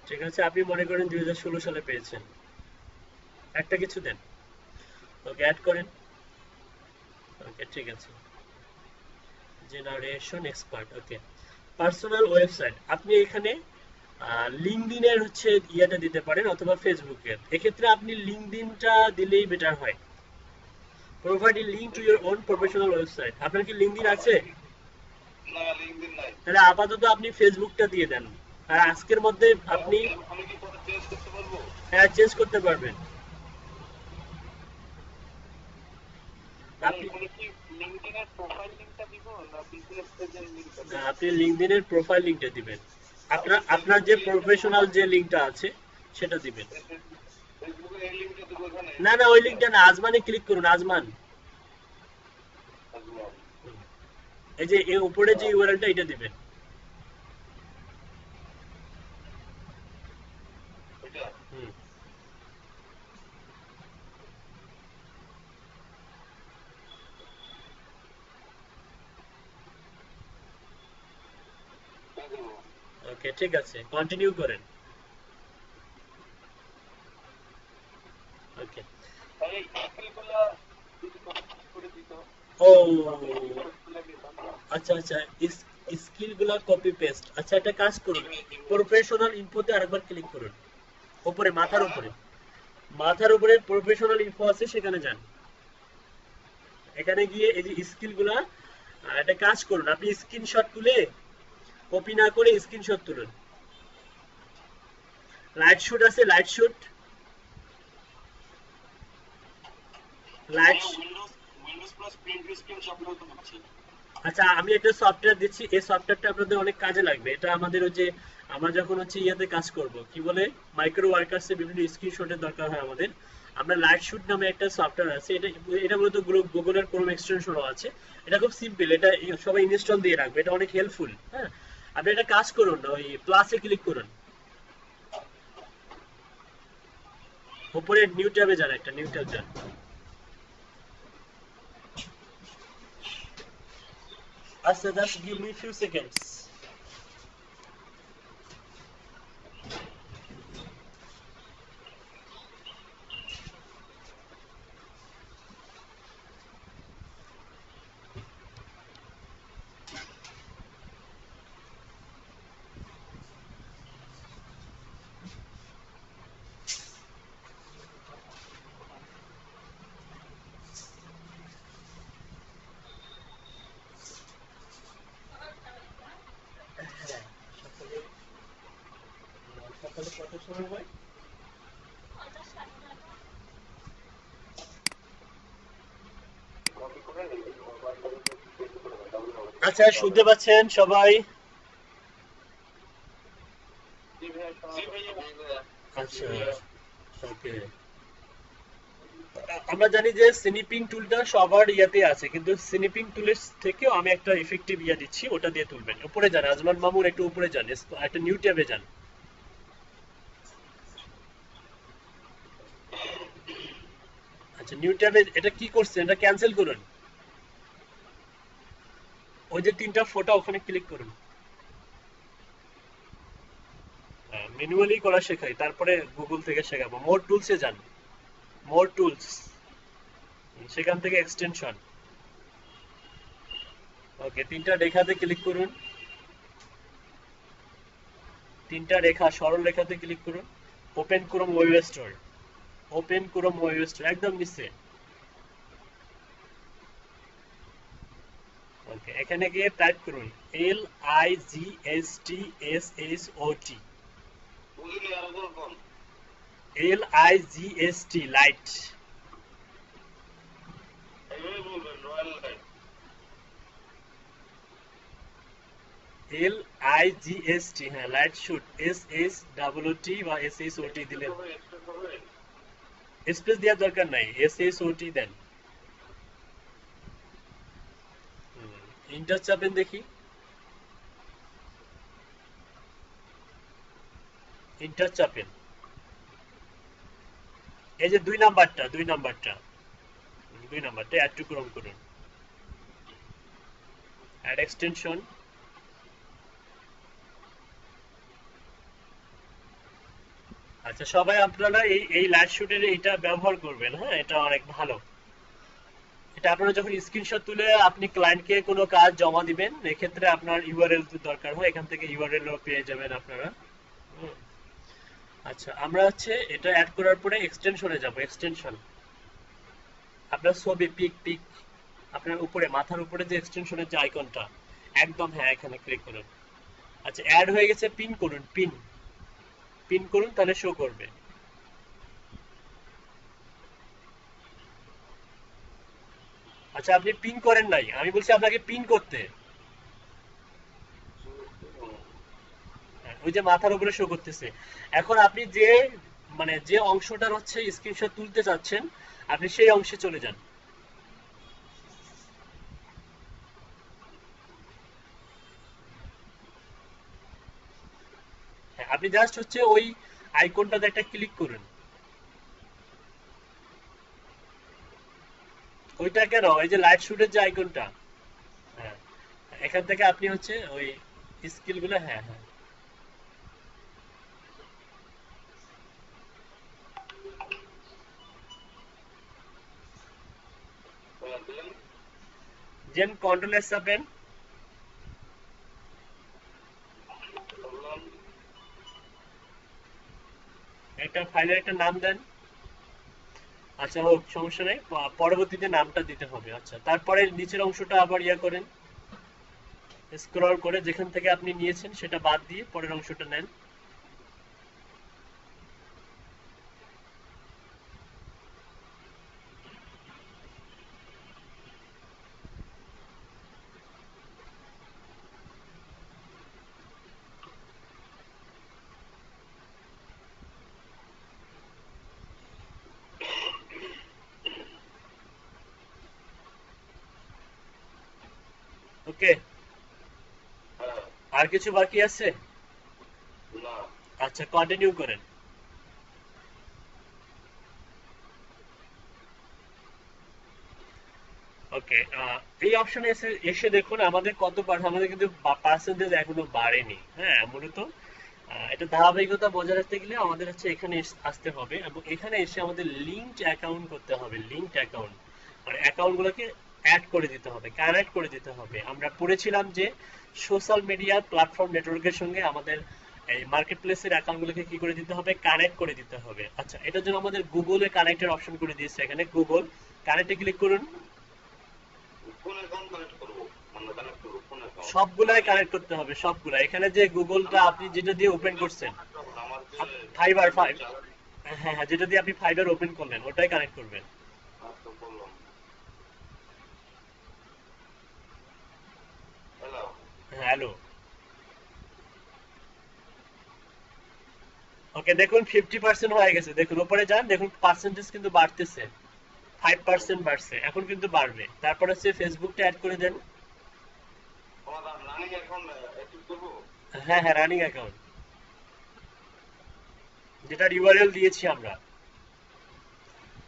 ঠিক আছে, আপনি মনে করেন 2016 সালে পেয়েছেন, একটা কিছু দেন। ওকে, অ্যাড করেন। ওকে, ঠিক আছে, জেনারেশন এক্সপার্ট। ওকে, পার্সোনাল ওয়েবসাইট, আপনি এখানে লিঙ্কডইনের হচ্ছে ইয়েটা দিতে পারেন অথবা ফেসবুকের। এক্ষেত্রে আপনি লিঙ্কডইনটা দিলেই বেটার হয়। Provide a link to your own professional website. আপনার কি লিঙ্কডইন আছে? না, লিংকডইন নাই। তাহলে আপাতত আপনি ফেসবুকটা দিয়ে দেন, আর আজকের মধ্যে আপনি, আমি কি পরে চেঞ্জ করতে পারবো? হ্যাঁ, চেঞ্জ করতে পারবেন। আপনি লিংকডইনের প্রোফাইল লিংকটা দিব না বিজনেস পেজের লিংকটা? আপনি লিঙ্কডইনের প্রোফাইল লিংকটা দিবেন, আপনার যে প্রফেশনাল যে লিংকটা আছে সেটা দিবেন। ফেসবুকের এই লিংকটা দিব এখানে? না না, ওই লিংকটা না, আজমানে ক্লিক করুন, আজমান। এই যে এর উপরে যে ইউআরএলটা এটা দিবেন। এটা হুম, ওকে, ঠিক আছে, কন্টিনিউ করেন। ওকে, এই স্কিলগুলো যদি কপি করে দিত। ও আচ্ছা আচ্ছা, স্কিলগুলো কপি পেস্ট। আচ্ছা, একটা কাজ করুন, প্রফেশনাল ইনফোতে আরেকবার ক্লিক করুন, উপরে মাথার উপরে প্রফেশনাল ইনফো আছে, সেখানে যান। এখানে গিয়ে এই যে স্কিলগুলা, একটা কাজ করুন, আপনি স্ক্রিনশট তুলে, কপি না করে স্ক্রিনশট তুলুন। লাইট শুট আছে, light shoot, light. Windows plus print screen সবগুলো তো হচ্ছে। আচ্ছা, আমি একটা সফটওয়্যার দিচ্ছি, এই সফটওয়্যারটা আপনাদের অনেক কাজে লাগবে। এটা আমাদের ওই যে আমরা যখন হচ্ছে ইয়াতে কাজ করব, কি বলে, মাইক্রো ওয়ার্কার্সে বিভিন্ন স্ক্রিনশটের দরকার হয় আমাদের। আমরা লাইট শুট নামে একটা সফটওয়্যার আছে, এটা মূলত গুগলের ক্রোম এক্সটেনশনও আছে। এটা খুব সিম্পল, এটা সবাই ইনস্টল দিয়ে রাখবে, এটা অনেক হেল্পফুল। হ্যাঁ, আপনি একটা কাজ করুন, ওই প্লাসে ক্লিক করুন, উপরে নিউ ট্যাবে যান, একটা নিউ ট্যাব যান। আচ্ছা, just give me few seconds. সকালে কত সময় হয়? আচ্ছা, শুনতে পাচ্ছেন সবাই? আচ্ছা, ওকে। আমরা জানি যে স্নিপিং টুলটা সবার ইয়াতে আছে, কিন্তু স্নিপিং টুলের থেকেও আমি একটা ইফেক্টিভ ইয়া দিচ্ছি, ওটা দিয়ে তুলবেন। উপরে যান, আজমান মামুর একটু উপরে যান, একটা নিউ ট্যাবে যান। আচ্ছা, নিউ ট্যাবে এটা কি করছেন, এটা ক্যান্সেল করুন, ওই যে তিনটা ফটো ওখানে ক্লিক করুন। ম্যানুয়ালি করা শেখাই, তারপরে গুগল থেকে শেখাবো। মোর টুলসে যান, মোর টুলস, সেখান থেকে এক্সটেনশন। ওকে, তিনটা রেখাতে ক্লিক করুন, তিনটা রেখা সরল রেখাতে ক্লিক করুন। Open Chrome web store, open Chrome web store একদম নিচে। ওকে, এখানে গিয়ে টাইপ করুন LIGHTSHOT, বুঝিনি, আরো কোন LIGHT লাইট, এইভাবে বলবেন, রয়্যাল লাইট। LIGHT, হ্যাঁ লাইট শুট, SHOT বা SHOT দিলেন, স্পেস দেওয়ার দরকার নাই, SHOT দেন। ইন্টার চাপেন দেখি, ইন্টার চাপেন। এই যে দুই নাম্বারটা অ্যাড টু ক্রোম করুন, অ্যাড এক্সটেনশন। আচ্ছা, সবাই আপনারা এই লাইট শুটের এটা ব্যবহার করবেন, হ্যাঁ এটা অনেক ভালো। এটা আপনারা যখন স্ক্রিনশট তুলে আপনি ক্লায়েন্টকে কোনো কাজ জমা দিবেন, এক্ষেত্রে আপনার ইউআরএল দরকার হয়, এখান থেকে ইউআরএল পেয়ে যাবেন আপনারা। আচ্ছা, আমরা হচ্ছে এটা অ্যাড করার পরে এক্সটেনশনে যাব। এক্সটেনশন, আপনার ছবি পিক আপনার উপরে মাথার উপরে যে এক্সটেনশনের যে আইকনটা একদম, হ্যাঁ এখানে ক্লিক করুন। আচ্ছা, অ্যাড হয়ে গেছে, পিন করুন, পিন করুন, তাহলে শো করবে। আচ্ছা, আপনি পিন করেন নাই, আমি বলছি আপনাকে পিন করতে। ওই যে মাথার উপরে শো করতেছে। এখন আপনি যে যে অংশটার হচ্ছে স্ক্রিনশট তুলতে চাচ্ছেন, আপনি সেই অংশে চলে যান। হ্যাঁ, আপনি জাস্ট হচ্ছে ওই আইকনটাতে একটা ক্লিক করুন। ওইটা কেন, ওই যে লাইট শুটের যে আইকনটা, হ্যাঁ এখান থেকে আপনি হচ্ছে ওই স্কিলগুলো, হ্যাঁ হ্যাঁ যেন কন্ট্রোল এস চাপেন, একটা ফাইলের একটা নাম দেন। আচ্ছা হোক, সমস্যা নেই, পরবর্তীতে নামটা দিতে হবে। আচ্ছা, তারপরে নিচের অংশটা আবার ইয়া করেন, স্ক্রল করে যেখান থেকে আপনি নিয়েছেন সেটা বাদ দিয়ে পরের অংশটা নেন। ওকে, হ্যাঁ, আর কিছু বাকি আছে? না, আচ্ছা, কন্টিনিউ করেন। ওকে, এই অপশনে এসে এসে দেখুন আমাদের কত আমাদের কিন্তু পার্সেন্টেজ এখনো বাড়েনি। হ্যাঁ, মূলত এটা ধারাবাহিকতা বজায় রাখতে গেলে আমাদের হচ্ছে এখানে আসতে হবে, এবং এখানে এসে আমাদের লিঙ্কড অ্যাকাউন্ট করতে হবে। লিঙ্কড অ্যাকাউন্ট মানে অ্যাকাউন্টগুলোকে অ্যাড করে দিতে হবে, কানেক্ট করে দিতে হবে। আমরা পড়েছিলাম যে সোশ্যাল মিডিয়া প্ল্যাটফর্ম নেটওয়ার্কের সঙ্গে আমাদের এই মার্কেট প্লেসের অ্যাকাউন্টগুলোকে কি করে দিতে হবে, কানেক্ট করে দিতে হবে। আচ্ছা, এটার জন্য আমাদের গুগলে কানেক্টের অপশন করে দিয়েছে, এখানে গুগল কানেক্টে ক্লিক করুন। কোন অ্যাকাউন্ট কানেক্ট করবো, মানে কানেক্ট করবো কোন অ্যাকাউন্ট? সবগুলাই কানেক্ট করতে হবে, সবগুলা। এখানে যে গুগলটা আপনি যেটা দিয়ে ওপেন করছেন, আমার যে ফাইবার হ্যাঁ হ্যাঁ, যেটা দিয়ে আপনি ফাইবার ওপেন করলেন ওটাই কানেক্ট করবেন। আচ্ছা, বললাম হ্যালো। হ্যাঁ, হ্যালো। ওকে, দেখুন 50% হয়ে গেছে, দেখুন উপরে যান, দেখুন পার্সেন্টেজ কিন্তু বাড়তেছে, 5% বাড়ছে, এখন কিন্তু বাড়বে। তারপর হচ্ছে ফেসবুকটা অ্যাড করে দেন। আমার রানিং অ্যাকাউন্ট অ্যাক্টিভ করবো? হ্যাঁ হ্যাঁ, রানিং অ্যাকাউন্ট, যেটার ইউআরএল দিয়েছি আমরা।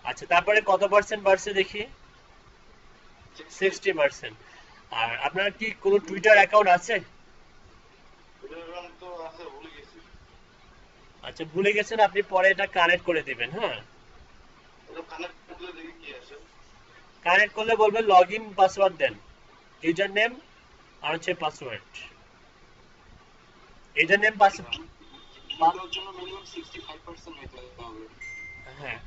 আচ্ছা, তারপরে কত পার্সেন্ট বাড়ছে দেখি? 60%। আর আপনার কি কোনো টুইটার অ্যাকাউন্ট আছে? অ্যাকাউন্ট তো আছে, ভুলে গেছি। আচ্ছা ভুলে গেছেন, আপনি পরে এটা কানেক্ট করে দিবেন। হ্যাঁ, এটা কানেক্ট করলে দেখি কি আসে। কানেক্ট করলে বলবেন লগ ইন পাসওয়ার্ড দেন, ইউজার নেম আর হচ্ছে পাসওয়ার্ড। User name password. এটার জন্য মিনিমাম 65% হইতে হবে। হ্যাঁ,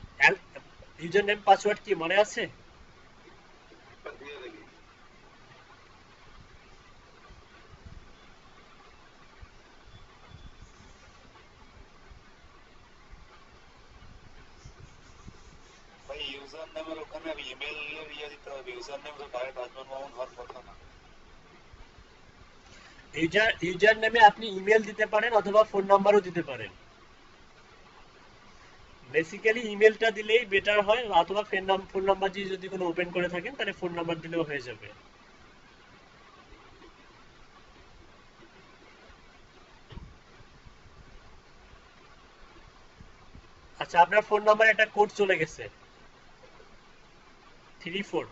ইউজার নেম পাসওয়ার্ড কি মনে আছে? দিয়ে দেখি। ভাই ইউজার নেমের ওখানে ইমেল ইয়ে দিতে হবে, ইউজার নেম তো ডাইরেক্ট আজমান মামুন হওয়ার কথা না। ইউজার নেমে আপনি ইমেল দিতে পারেন অথবা ফোন নাম্বারও দিতে পারেন। বেসিক্যালি ইমেলটা দিলেই বেটার হয়, অথবা ফোন নাম্বার দিয়ে যদি কোনো ওপেন করে থাকেন তাহলে ফোন নাম্বার দিলেও হয়ে যাবে। আচ্ছা, আপনার ফোন নাম্বারে একটা কোড চলে গেছে 34।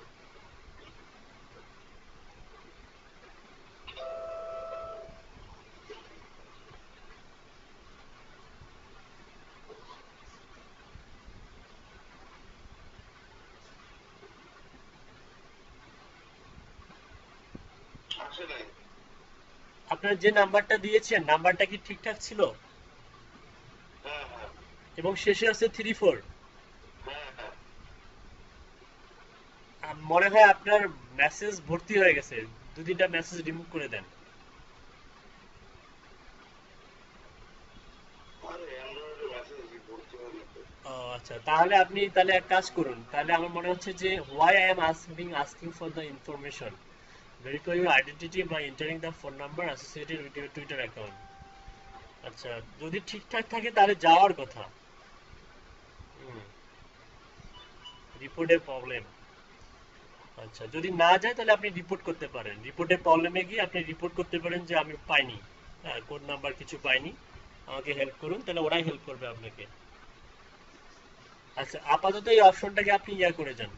আসে নাই। আপনার যে নাম্বারটা দিয়েছেন নাম্বারটা কি ঠিকঠাক ছিল? হ্যাঁ হ্যাঁ এবং শেষে আছে 34। হ্যাঁ হ্যাঁ। মনে হয় আপনার মেসেজ ভর্তি হয়ে গেছে, দু তিনটা মেসেজ রিমুভ করে দেন। আরে অ্যান্ড্রয়েডে মেসেজ ভর্তি হয়ে গেছে। আচ্ছা, তাহলে আপনি তাহলে এক কাজ করুন, তাহলে আমার মনে হচ্ছে যে why I am asking for the information, verify your identity by entering the phone number associated with your Twitter account. আচ্ছা, যদি ঠিকঠাক থাকে তাহলে যাওয়ার কথা। রিপোর্টের প্রবলেম। আচ্ছা, যদি না যায় তাহলে আপনি রিপোর্ট করতে পারেন। রিপোর্টের প্রবলেমে গিয়ে আপনি রিপোর্ট করতে পারেন যে আমি পাইনি, হ্যাঁ, কোড নাম্বার কিছু পাইনি, আমাকে হেল্প করুন, তাহলে ওরাই হেল্প করবে আপনাকে। আচ্ছা, আপাতত এই অপশনটাকে আপনি করে যান।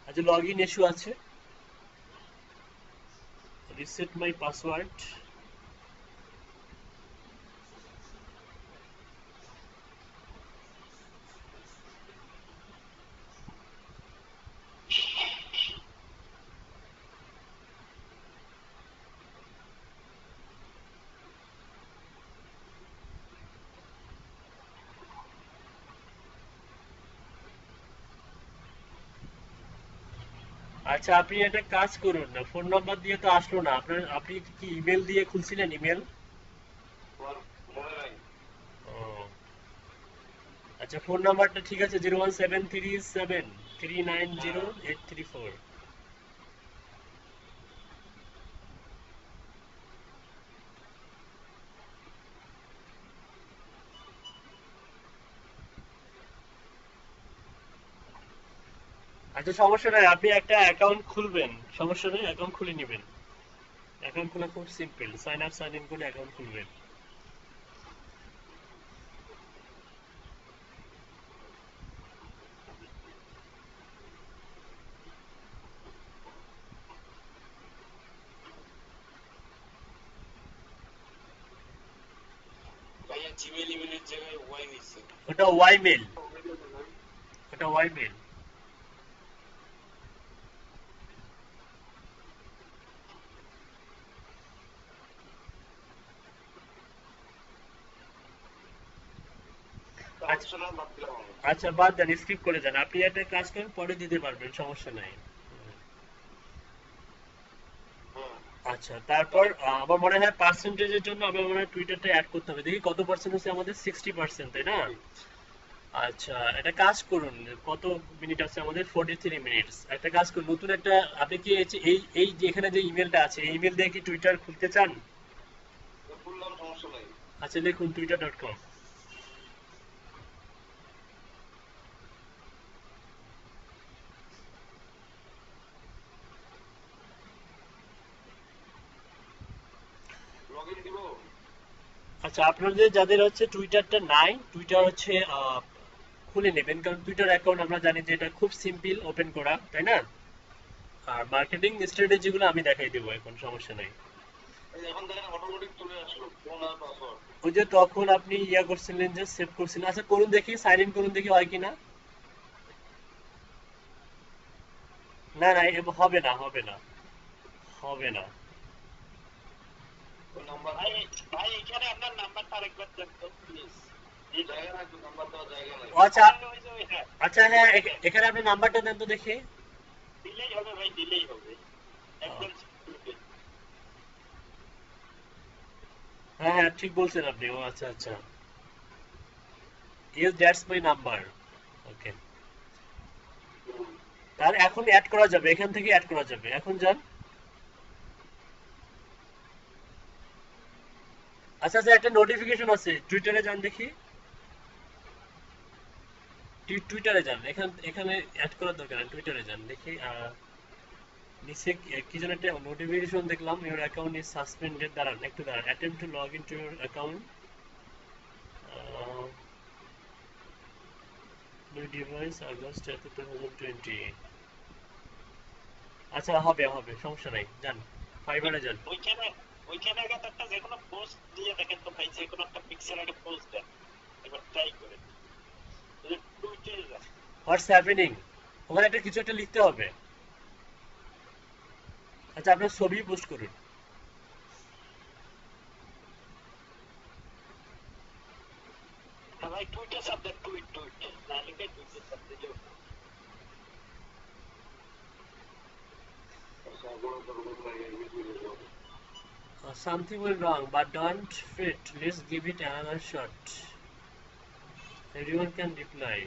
আচ্ছা, লগ ইন ইস্যু আছে, রিসেট মাই পাসওয়ার্ড। আচ্ছা, আপনি একটা কাজ করুন না, ফোন নাম্বার দিয়ে তো আসলো না আপনার, আপনি কি ইমেল দিয়ে খুলছিলেন ইমেল? তোমার মনে নাই? ও আচ্ছা, ফোন নাম্বারটা ঠিক আছে, 01737390834। আচ্ছা, সমস্যা নাই, আপনি একটা অ্যাকাউন্ট খুলবেন, সমস্যা নেই, অ্যাকাউন্ট খুলে নেবেন। অ্যাকাউন্ট খোলা খুব simple, sign up sign in করে অ্যাকাউন্ট খুলবেন। ভাইয়া জিমেল ইমেলের জায়গায় ওয়াই হয়েছে। ওটা ওয়াই মেল, ওটা ওয়াই মেল। আচ্ছা, অপশন আর বাদ দিলাম আমি। আচ্ছা বাদ দেন, স্কিপ করে দেন, আপনি একটা কাজ করেন, পরে দিতে পারবেন, সমস্যা নাই। হ্যাঁ আচ্ছা, তারপর আমার মনে হয় পার্সেন্টেজের জন্য আমার মনে হয় টুইটারটা অ্যাড করতে হবে, দেখি কত পার্সেন্ট হচ্ছে আমাদের, 60%, তাই না? আচ্ছা, একটা কাজ করুন, কত মিনিট আছে আমাদের, 43 মিনিটস। একটা কাজ করুন, নতুন একটা, আপনি কি এই এই যে এখানে যে ইমেলটা আছে এই ইমেল দিয়ে কি টুইটার খুলতে চান? বললাম সমস্যা নাই। আচ্ছা, লিখুন twitter.com। লগ ইন দিব। আচ্ছা, আপনাদের যাদের হচ্ছে টুইটারটা নাই, টুইটার হচ্ছে খুলে নেবেন, কারণ টুইটার অ্যাকাউন্ট আমরা জানি যে এটা খুব সিম্পল ওপেন করা, তাই না? আর মার্কেটিং স্ট্র্যাটেজিগুলো আমি দেখাই দেবো এখন, সমস্যা নাই। এখন দেখেন অটোমেটিক চলে আসলো ফোন আর পাসওয়ার্ড। ওই যে তখন আপনি ইয়া করছিলেন যে সেভ করছিলেন, আচ্ছা করুন দেখি, সাইন ইন করুন দেখি হয় কিনা। না না হবে না, হবে না, হবে না। নাম্বার ভাই, ভাই এখানে আপনার নাম্বারটা আরেকবার দেন তো প্লিজ। এই জায়গা না, নাম্বার দেওয়ার জায়গা নাই। আচ্ছা ওই যে ওই হ্যাঁ, আচ্ছা, হ্যাঁ এখানে আপনি নাম্বারটা দেন তো দেখি। দিলেই হবে ভাই, দিলেই হবে আহ, একদম simple। হ্যাঁ হ্যাঁ ঠিক বলছেন আপনি, ও আচ্ছা আচ্ছা, ইয়েস দ্যাটস মাই নাম্বার। ওকে, তার এখন অ্যাড করা যাবে, এখান থেকে অ্যাড করা যাবে, এখন যান। আচ্ছা আচ্ছা, একটা নোটিফিকেশন আছে, টুইটারে যান দেখি, টুইটারে যান, এখানে অ্যাড করার দরকার নেই, টুইটারে যান দেখি। নিচে কি যেন একটা নোটিফিকেশন দেখলাম, ইউর অ্যাকাউন্ট ইজ সাসপেন্ডেড, দাঁড়ান একটু দাঁড়ান, attempt to log in to your account, new device August 2020। আচ্ছা হবে হবে, সমস্যা নাই, যান ফাইবারে যান। ওইখানে ওইখানে আগে একটা যে কোনো পোস্ট দিয়ে দেখেন তো ভাই, যে কোনো একটা পিক্সেল একটা পোস্ট দেন, এবার ট্রাই করে টুইটারে যান। হোয়াটস হ্যাপেনিং, ওখানে একটা কিছু একটা লিখতে হবে। আচ্ছা আপনার ছবি পোস্ট করুন। হ্যাঁ ভাই, টুইটার সাবজেক্ট টুইট টুইট না লিখে Twitter subject. Something went wrong, but don't fret. Let's give it another shot. Everyone can reply.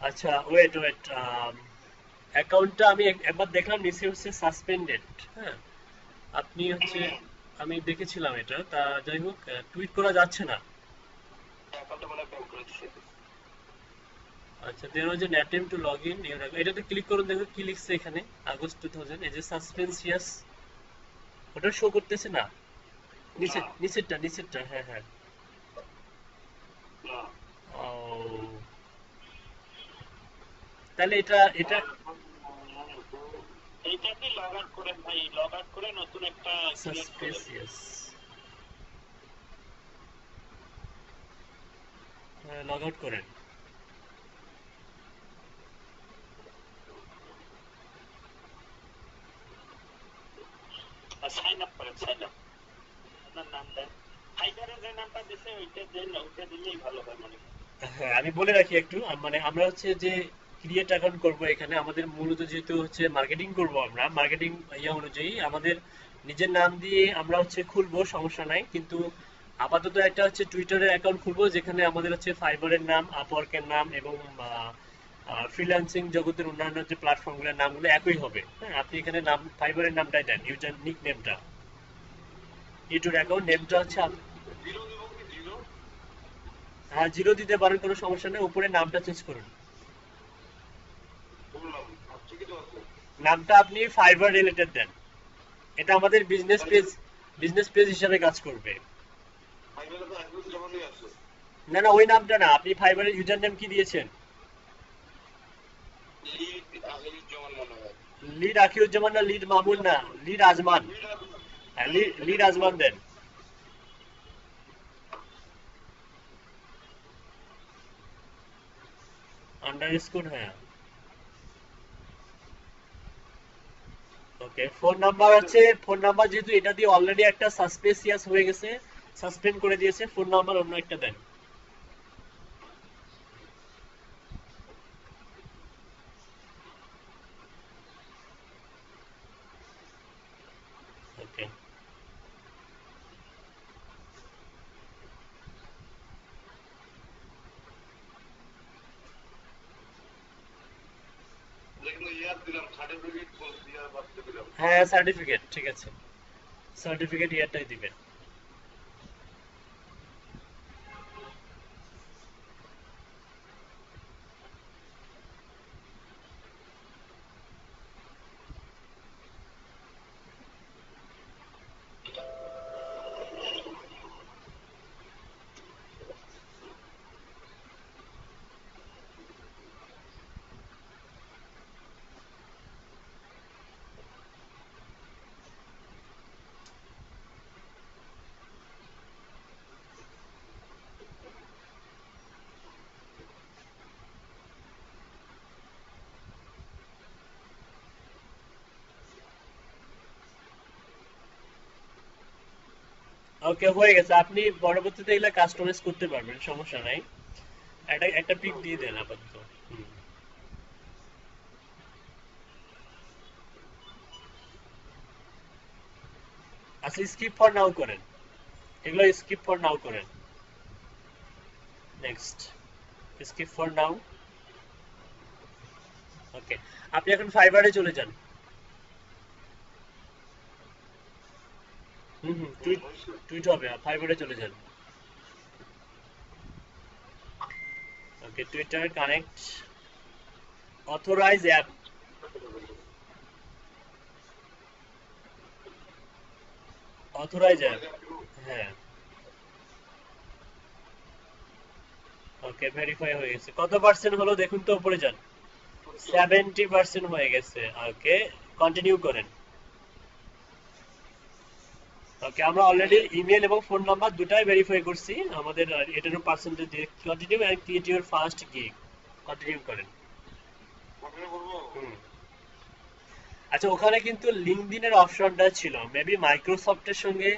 আচ্ছা ওয়েট ওয়েট, অ্যাকাউন্টটা আমি একবার দেখলাম নিচে হচ্ছে সাসপেন্ডেড। হ্যাঁ, আপনি হচ্ছে, আমি দেখেছিলাম এটা, তা যাই হোক টুইট করা যাচ্ছে না। অ্যাকাউন্টটা বলে ব্যাক করে দিছে। আচ্ছা, there was an attempt to log in, এটাতে ক্লিক করুন, দেখো কি লিখছে এখানে, আগস্ট 2000, এই যে সাসপেন্সিয়াস, ওটা শো করতেছে না, নিচে না নিচেরটা নিচেরটা, হ্যাঁ হ্যাঁ। না, ও, তাহলে এটা এটা এইটা আপনি লগ আউট করেন ভাই, লগ আউট করে নতুন একটা ক্রিয়েট করেন। সাসপেন্সিয়াস, লগ আউট করেন। আর সাইন আপ করেন, সাইন আপ আপনার নাম দেন, ফাইবারে যে নামটা দিছে ওইটা দেন, ওইটা দিলেই ভালো হয় মনে হয়। হ্যাঁ আমি বলে রাখি একটু, মানে আমরা হচ্ছে যে ক্রিয়েট অ্যাকাউন্ট করব এখানে, আমাদের মূলত যেহেতু হচ্ছে মার্কেটিং করব, আমরা মার্কেটিং ইয়া অনুযায়ী আমাদের নিজের নাম দিয়ে আমরা হচ্ছে খুলবো, সমস্যা নাই, কিন্তু আপাতত একটা হচ্ছে টুইটারের অ্যাকাউন্ট খুলবো, যেখানে আমাদের হচ্ছে ফাইবারের নাম, আপওয়ার্কের নাম এবং ফ্রিল্যান্সিং জগতের অন্যান্য যে প্ল্যাটফর্মগুলোর নামগুলো একই হবে। হ্যাঁ, আপনি এখানে নাম ফাইবারের নামটাই দেন, ইউজার নিক নেমটা, ইউটিউব অ্যাকাউন্ট নেমটা হচ্ছে হ্যাঁ জিরো দিতে পারেন, কোনো সমস্যা নেই, উপরে নামটা চেঞ্জ করুন। নামটা আপনি ফাইবার রিলেটেড দেন, এটা আমাদের বিজনেস পেজ হিসাবে কাজ করবে। না না, ওই নামটা না, আপনি ফাইবারের ইউজার নেম কি দিয়েছেন? লিড আখিরুজ্জামান না লিড মামুন না লিড আজমান? হ্যাঁ লিড আজমান দেন। আন্ডারস্কোর, হ্যাঁ ওকে। ফোন নাম্বার আছে, ফোন নাম্বার যেহেতু এটা দিয়ে অলরেডি একটা সাসপেন্সিয়াস হয়ে গেছে, সাসপেন্ড করে দিয়েছে, ফোন নাম্বার অন্য একটা দেন। ওকে, হ্যাঁ সার্টিফিকেট ঠিক আছে, সার্টিফিকেট ইয়ারটাই দিবেন। ওকে, হয়ে গেছে। আপনি পরবর্তীতে এগুলা কাস্টমাইজ করতে পারবেন, সমস্যা নাই। একটা একটা পিক দিয়ে দেন আপাতত। হুম। আচ্ছা, স্কিপ ফর নাও করেন, এগুলো স্কিপ ফর নাও করেন। Next, skip for now. Okay, আপনি এখন ফাইবারে চলে যান। হুম হুম, টুইট টুইট হবে, ফাইবারে চলে যান। Okay, Twitter connect, authorize app. Authorize app, হ্যাঁ। ওকে, ভেরিফাই হয়ে গেছে। কত পার্সেন্ট হলো দেখুন তো, উপরে যান। 70% হয়ে গেছে। ওকে, কন্টিনিউ করেন। ওকে, আমরা অলরেডি ইমেল এবং ফোন নাম্বার দুটাই ভেরিফাই করছি আমাদের। এটারও পার্সেন্টেজ দিয়ে continue and create your first gig. Continue করেন। হুম। আচ্ছা, ওখানে কিন্তু লিঙ্কডইনের অপশনটা ছিল, মেবি মাইক্রোসফটের সঙ্গে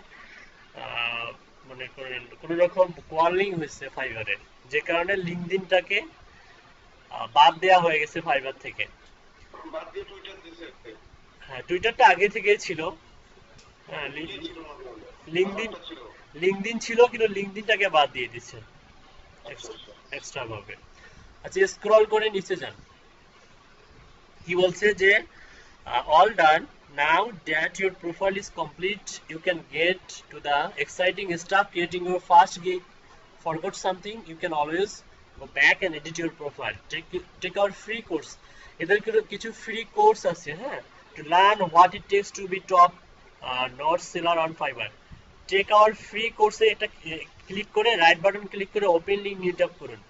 আহ, মনে করেন কোন রকম কোয়ালিং হয়েছে ফাইবারের, যে কারণে লিঙ্কডইনটাকে বাদ দেওয়া হয়ে গেছে ফাইবার থেকে। হ্যাঁ, টুইটারটা আগে থেকেই ছিল। হ্যাঁ, লিঙ্কডইন লিঙ্কডইন ছিল, কিন্তু লিঙ্কডইনটাকে বাদ দিয়ে দিচ্ছে এক্সট্রা ভাবে। আচ্ছা, স্ক্রল করে নিচে যান। কি বলছে যে all done. Now that your profile is complete, you can get to the exciting stuff, creating your first gig. Forgot something, you can always go back and edit your profile. Take our free course. এদের কিছু free course আছে, হ্যাঁ, to learn what it takes to be top not seller on Fiverr. Take our free course এ এটা click করে, right button click করে open link meet up করুন।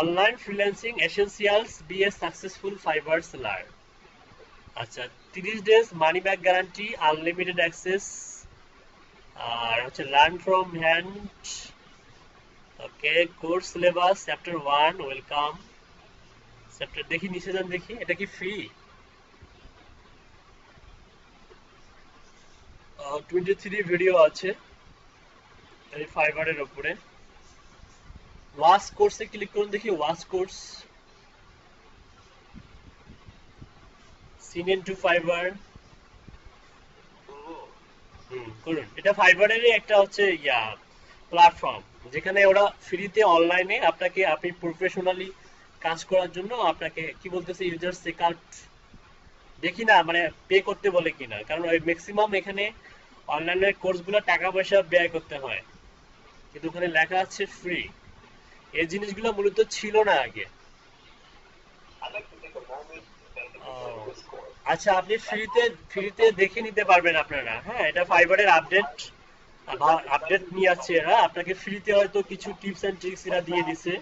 Online freelancing essentials, be a successful Fiverr seller. আচ্ছা, 30 days money back guarantee, unlimited access, আর হচ্ছে learn from hand. Okay, course syllabus chapter 1 welcome. Chapter দেখি, নিচে যান দেখি, এটা কি ফ্রি? 23 ভিডিও আছে এই ফাইবারের উপরে। ওয়াচ কোর্সে ক্লিক করুন দেখি, watch course, senior to fibre. করুন। এটা ফাইবারেরই একটা হচ্ছে প্ল্যাটফর্ম, যেখানে ওরা ফ্রিতে অনলাইনে আপনাকে, আপনি প্রফেশনালি কাজ করার জন্য আপনাকে কি বলতেছে, ইউজার চেকআউট দেখি না, মানে পে করতে বলে কিনা, কারণ ওই ম্যাক্সিমাম এখানে অনলাইনের কোর্সগুলো টাকা পয়সা ব্যয় করতে হয়, কিন্তু ওখানে লেখা আছে ফ্রি। এই জিনিসগুলো মূলত ছিল না আগে। ও, আচ্ছা, আপনি ফ্রিতে ফ্রিতে দেখে নিতে পারবেন আপনারা, হ্যাঁ। এটা ফাইবারের আপডেট, আপডেট নিয়ে আসছে এরা, আপনাকে ফ্রিতে হয়তো কিছু টিপস এন্ড ট্রিক্স এরা দিয়ে দিছে।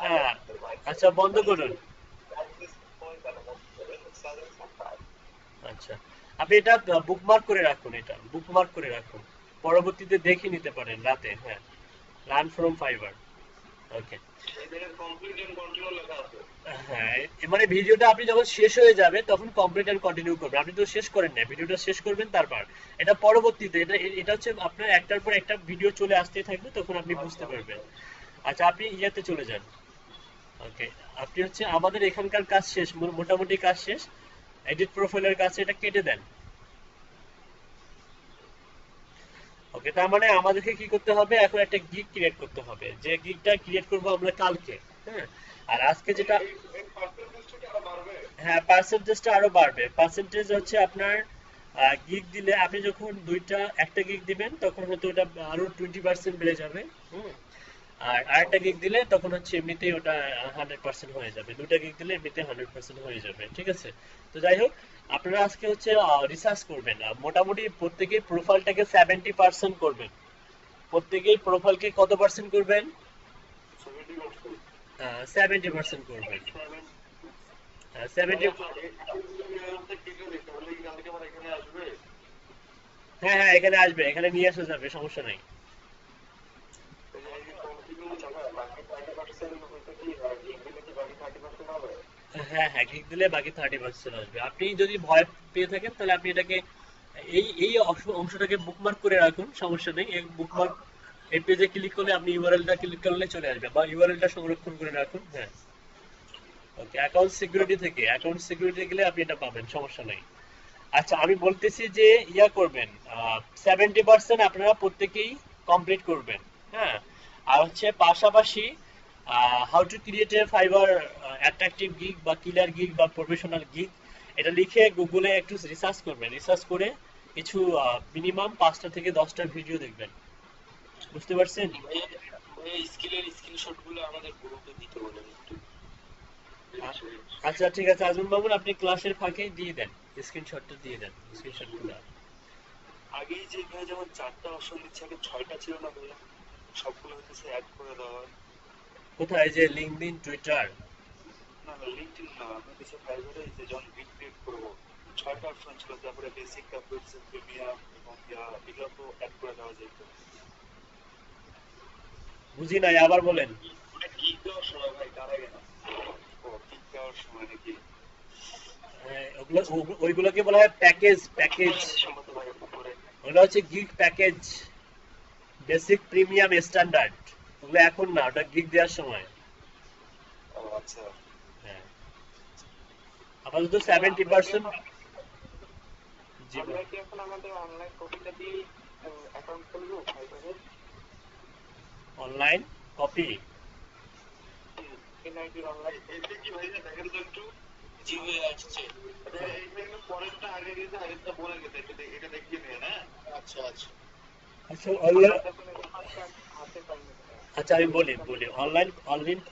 হ্যাঁ। আচ্ছা, বন্ধ করুন। আচ্ছা, আপনি এটা বুকমার্ক করে রাখুন, এটা বুকমার্ক করে রাখুন, পরবর্তীতে দেখে নিতে পারেন রাতে। হ্যাঁ, লার্ন ফ্রম ফাইবার। ওকে। হ্যাঁ, মানে ভিডিওটা আপনি যখন শেষ হয়ে যাবে তখন কমপ্লিট এন্ড কন্টিনিউ করবেন। আপনি তো শেষ করেন না, ভিডিওটা শেষ করবেন, তারপর এটা পরবর্তীতে, এটা হচ্ছে আপনার একটার পর একটা ভিডিও চলে আসতেই থাকবে, তখন আপনি বুঝতে পারবেন। আচ্ছা, আপনি ইয়াতে চলে যান। ওকে, আপনি হচ্ছে আমাদের এখানকার কাজ শেষ, মোটামুটি কাজ শেষ। এডিট প্রোফাইলের কাছে এটা কেটে দেন। ওকে, তার মানে আমাদেরকে কি করতে হবে, এখন একটা গিগ ক্রিয়েট করতে হবে, যে গিগটা ক্রিয়েট করব আমরা কালকে। হ্যাঁ, আর আজকে যেটা, হ্যাঁ, পার্সেন্টেজটা আরো বাড়বে। পার্সেন্টেজ হচ্ছে আপনার গিগ দিলে, আপনি যখন একটা গিগ দিবেন তখন হয়তো ওটা আরো 20% বেড়ে যাবে। হুম। আর আরেকটা গিগ দিলে তখন হচ্ছে এমনিতেই ওটা 100% হয়ে যাবে। দুটা গিগ দিলে এমনিতে 100% হয়ে যাবে, ঠিক আছে? তো যাই হোক, আপনারা আজকে হচ্ছে রিসার্চ করবেন, মোটামুটি প্রত্যেকেই প্রোফাইলটাকে 70% করবেন। প্রত্যেকেই প্রোফাইলকে কত পার্সেন্ট করবেন? 70% করবেন। 70। হ্যাঁ হ্যাঁ, এখানে আসবে, এখানে নিয়ে আসা যাবে, সমস্যা নাই। হ্যাঁ হ্যাঁ, ক্লিক দিলে বাকি 30% আসবে। আপনি যদি ভয় পেয়ে থাকেন তাহলে আপনি এটাকে এই অংশটাকে বুকমার্ক করে রাখুন, সমস্যা নেই। এই বুকমার্ক এই পেজে ক্লিক করলে আপনি ইউআরএলটা ক্লিক করলে চলে আসবে, বা ইউআরএলটা সংরক্ষণ করে রাখুন। হ্যাঁ, ওকে। অ্যাকাউন্ট সিকিউরিটি গেলে আপনি এটা পাবেন, সমস্যা নাই। আচ্ছা, আমি বলতেছি যে ইয়া করবেন, 70% আপনারা প্রত্যেকেই কমপ্লিট করবেন। হ্যাঁ, আর হচ্ছে পাশাপাশি how to create a fibre attractive gig বা কিলার গিগ বা প্রফেশনাল গিগ, এটা লিখে গুগলে একটু রিসার্চ করবেন। রিসার্চ করে কিছু মিনিমাম 5টা থেকে 10টা ভিডিও দেখবেন। বুঝতে পারছেন? স্কিলের স্ক্রিনশট গুলো আমাদের গ্রুপে দিতে বলেন একটু। আচ্ছা ঠিক আছে, আজম বাবুর আপনি ক্লাসের ফাঁকে দিয়ে দেন, স্ক্রিনশটটা দিয়ে দেন, স্ক্রিনশটগুলো। আগেই যে ভাই যেমন 4টা অপশন দিচ্ছে, আগে 6টা ছিল না ভাইয়া? সবগুলো হচ্ছে অ্যাড করে দেওয়া। কোথায়? যে লিঙ্কডইন, টুইটার? না না, লিঙ্কডইন না, আমি কিছু ফাইবারে যে যখন গিগ ক্রিয়েট করবো 6টা অপশন ছিল, তারপরে বেসিক, তারপরে প্রিমিয়াম এবং এগুলো তো অ্যাড করে দেওয়া যেত। বুঝি নাই, আবার বলেন। ওটা গিগ দেওয়ার সময় ভাই, তার আগে না। ও, গিগ দেওয়ার সময় নাকি? ওইগুলোকে বলা হয় প্যাকেজ। সম্ভবত ভাই উপরে। ওগুলো হচ্ছে gig package, basic, premium, standard. ওগুলো এখন না, ওটা গিগ দেওয়ার সময়। ও আচ্ছা। হ্যাঁ, আপাতত 70%। জি আমরা কি এখন আমাদের অনলাইন কপিটা দিয়ে অ্যাকাউন্ট খুলবো ফাইবারে? Online copy? এনআইডি অনলাইন এতে কি ভাইয়া দেখেন তো একটু। জি হয়ে আসছে। এইখানে পরেরটা আগে গেছে, আগেরটা পরে গেছে, এটা দেখিয়ে নেন। হ্যাঁ আচ্ছা আচ্ছা। আচ্ছা, অনলাইন। আচ্ছা, আমি বলি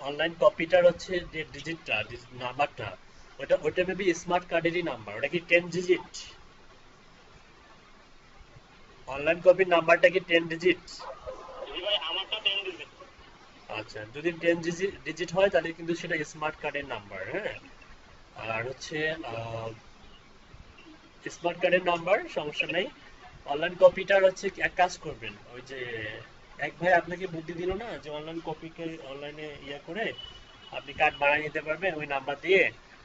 অনলাইন কপিটার হচ্ছে যে ডিজিটটা, নাম্বারটা, ওটা মেবি স্মার্ট কার্ডেরই নাম্বার। ওটা কি 10 ডিজিট? অনলাইন কপির নাম্বারটা কি 10 ডিজিট? ভাই আমারটা 10 ডিজিট। আচ্ছা, যদি 10 ডিজিট হয় তাহলে কিন্তু সেটা স্মার্ট কার্ডের নাম্বার। হ্যাঁ, আর হচ্ছে স্মার্ট কার্ডের নাম্বার, সমস্যা নেই। অনলাইন কপিটার হচ্ছে এক কাজ করবেন, ওই যে এক ভাই আপনাকে বুদ্ধি দিল না যে অনলাইন কপিকে অনলাইনে ইয়া করে আপনি কার্ড বানিয়ে নিতে পারবেন ওই নাম্বার দিয়ে।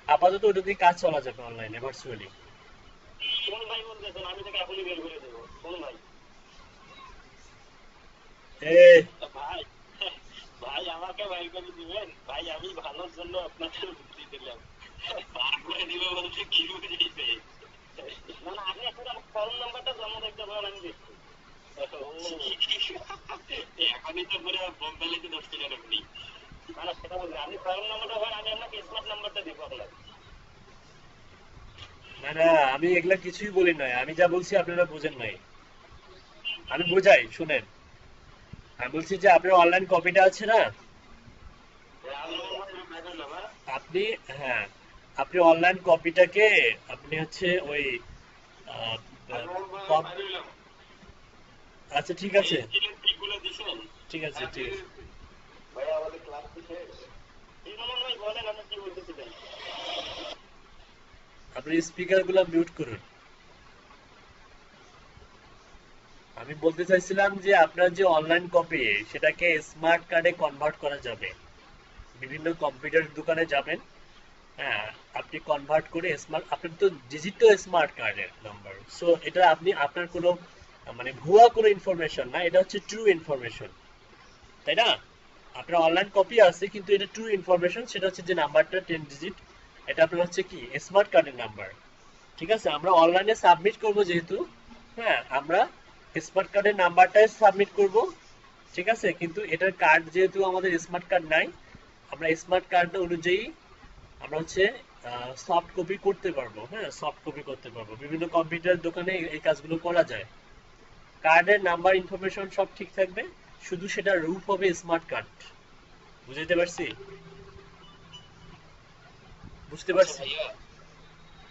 আপাতত ওটা দিয়ে কাজ চলা যাবে অনলাইনে, ভার্চুয়ালি। কোন ভাই বলতেছেন? আমি তোকে এখনই বের করে দেবো। কোন ভাই? এই ভাই, ভাই আমাকে বাইর করে দিবেন ভাই? আমি ভালোর জন্য আপনাকে বুদ্ধি দিলাম, বার করে দিবে বলতে কি বুঝাইছে? না না, আপনি এখন আমার ফোন নাম্বারটা জমা দেখতে পারেন, আমি দেখছি। এখনই তো পুরো বোম্বেলিতে ধরছিলেন আপনি। না না, সেটা বলছি, আপনি ফোন নাম্বারটা হয়, আমি আপনাকে স্মার্ট নাম্বারটা দিব আপনাকে। না না, আমি এগুলা কিছুই বলি নাই, আমি যা বলছি আপনারা বুঝেন নাই। আমি বুঝাই, শুনেন। আমি বলছি যে আপনার অনলাইন কপিটা আছে না, আপনি, হ্যাঁ, আপনি অনলাইন কপিটাকে আপনি হচ্ছে ওই আহ, কপ- আচ্ছা ঠিক আছে, ঠিক আছে, ঠিক আছে। ভাইয়া আমাদের ক্লাস কি শেষ? ভাই বলেন, আপনি কি বলতেছিলেন? আপনি স্পিকার গুলা মিউট করুন। আমি বলতে চাইছিলাম যে আপনার যে অনলাইন কপি সেটাকে স্মার্ট কার্ডে কনভার্ট করা যাবে। বিভিন্ন কম্পিউটার দোকানে যাবেন, হ্যাঁ, আপনি কনভার্ট করে স্মার্ট, আপনার তো ডিজিট তো স্মার্ট কার্ডের নাম্বার, সো এটা আপনি আপনার কোনো মানে ভুয়া কোনো ইনফরমেশন না, এটা হচ্ছে ট্রু ইনফরমেশন, তাই না? আপনার অনলাইন কপি আছে কিন্তু এটা ট্রু ইনফরমেশন, সেটা হচ্ছে যে নাম্বারটা 10 ডিজিট, এটা আপনার হচ্ছে কি স্মার্ট কার্ডের নাম্বার। ঠিক আছে, আমরা অনলাইনে সাবমিট করব যেহেতু, হ্যাঁ, আমরা স্মার্ট কার্ডের নাম্বারটাই সাবমিট করব। ঠিক আছে, কিন্তু এটার কার্ড যেহেতু আমাদের স্মার্ট কার্ড নাই, আমরা স্মার্ট কার্ড অনুযায়ী আমরা হচ্ছে সফট কপি করতে পারবো। হ্যাঁ, সফট কপি করতে পারবো, বিভিন্ন কম্পিউটার দোকানে এই কাজগুলো করা যায়। কার্ডের নাম্বার ইনফরমেশন সব ঠিক থাকবে, শুধু সেটা রূপ হবে স্মার্ট কার্ড। বুঝতে পারছি? বুঝতে পারছি?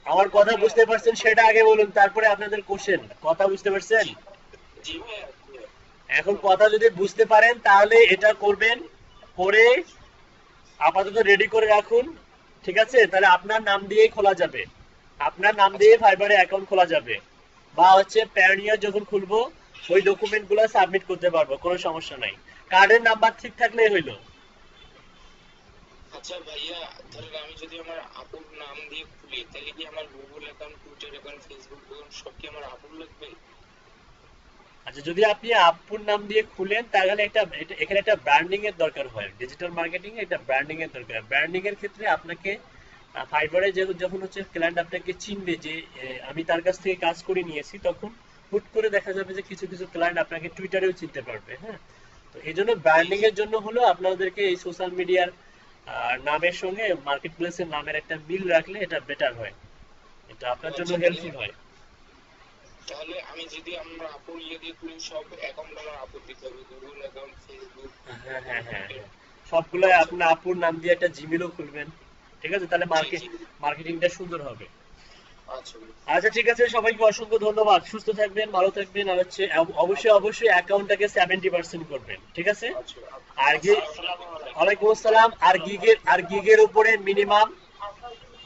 আমার কথা বুঝতে পারছেন সেটা আগে বলুন, তারপরে আপনাদের কোশ্চেন। কথা বুঝতে পারছেন? এখন কথা যদি বুঝতে পারেন তাহলে এটা করবেন, করে আপাতত রেডি করে রাখুন। ঠিক আছে, তাহলে আপনার নাম দিয়েই খোলা যাবে, আপনার নাম দিয়ে ফাইবারে অ্যাকাউন্ট খোলা যাবে, বা হচ্ছে প্যানিয়ার যখন খুলবো ওই ডকুমেন্টগুলো সাবমিট করতে পারবো, কোনো সমস্যা নাই। কার্ডের নাম্বার ঠিক থাকলেই হইলো। আচ্ছা ভাইয়া, ধরেন আমি যদি আমার আপুর নাম দিয়ে খুলি তাহলে কি আমার Google account, Twitter account, Facebook account সব কি আমার আপুর লাগবে? আচ্ছা, যদি আপনি আপুর নাম দিয়ে খুলেন তাহলে এখানে একটা ব্র্যান্ডিং এর দরকার হয়। ডিজিটাল মার্কেটিং এ একটা ব্র্যান্ডিং এর দরকার। ব্র্যান্ডিং এর ক্ষেত্রে আপনাকে ফাইবারে যখন হচ্ছে ক্লায়েন্ট আপনাকে চিনবে যে আমি তার কাছ থেকে কাজ করে নিয়েছি, তখন হুট করে দেখা যাবে যে কিছু কিছু ক্লায়েন্ট আপনাকে টুইটারেও চিনতে পারবে। হ্যাঁ, তো এই জন্য জি ব্র্যান্ডিং জি। এর জন্য হলো আপনাদেরকে এই সোশ্যাল মিডিয়ার নামের সঙ্গে মার্কেট প্লেসের নামের একটা মিল রাখলে এটা বেটার হয়, এটা ও আপনার জন্য আচ্ছা, তাহলে হেল্পফুল হয়। তাহলে আমি যদি আমার আপুর ইয়ে দিয়ে খুলি, সব অ্যাকাউন্ট আমার আপুর দিতে হবে, গুগল অ্যাকাউন্ট, ফেসবুক, হ্যাঁ হ্যাঁ হ্যাঁ টুইটার। হ্যাঁ, সবগুলো আচ্ছা আপনার আপুর নাম দিয়ে একটা জিমেলও খুলবেন। ঠিক আছে, তাহলে জি জি। মার্কেটিংটা সুন্দর হবে। আচ্ছা আচ্ছা ঠিক আছে, সবাইকে অসংখ্য ধন্যবাদ। সুস্থ থাকবেন, ভালো থাকবেন, আর হচ্ছে অবশ্যই অবশ্যই অ্যাকাউন্টটাকে 70% করবেন। ঠিক আছে। আচ্ছা আর আচ্ছা। আসসালামু আলাইকুম। ওয়ালাইকুম আসসালাম। আর গিগের উপরে মিনিমাম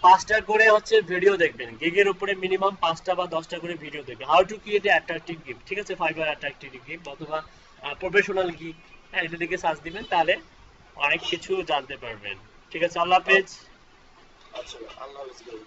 5টা করে হচ্ছে ভিডিও দেখবেন। গিগের উপরে মিনিমাম 5টা বা 10টা করে ভিডিও দেখবেন। How to create attractive gig, ঠিক আছে, ফাইবার অ্যাট্রাকটিভ গিগ অথবা প্রফেশনাল গিগ। হ্যাঁ, এটা দিকে সার্চ দিবেন, তাহলে অনেক কিছু জানতে পারবেন। ঠিক আছে, আল্লাহ হাফেজ। আচ্ছা, আল্লাহ হাফেজ ভাই।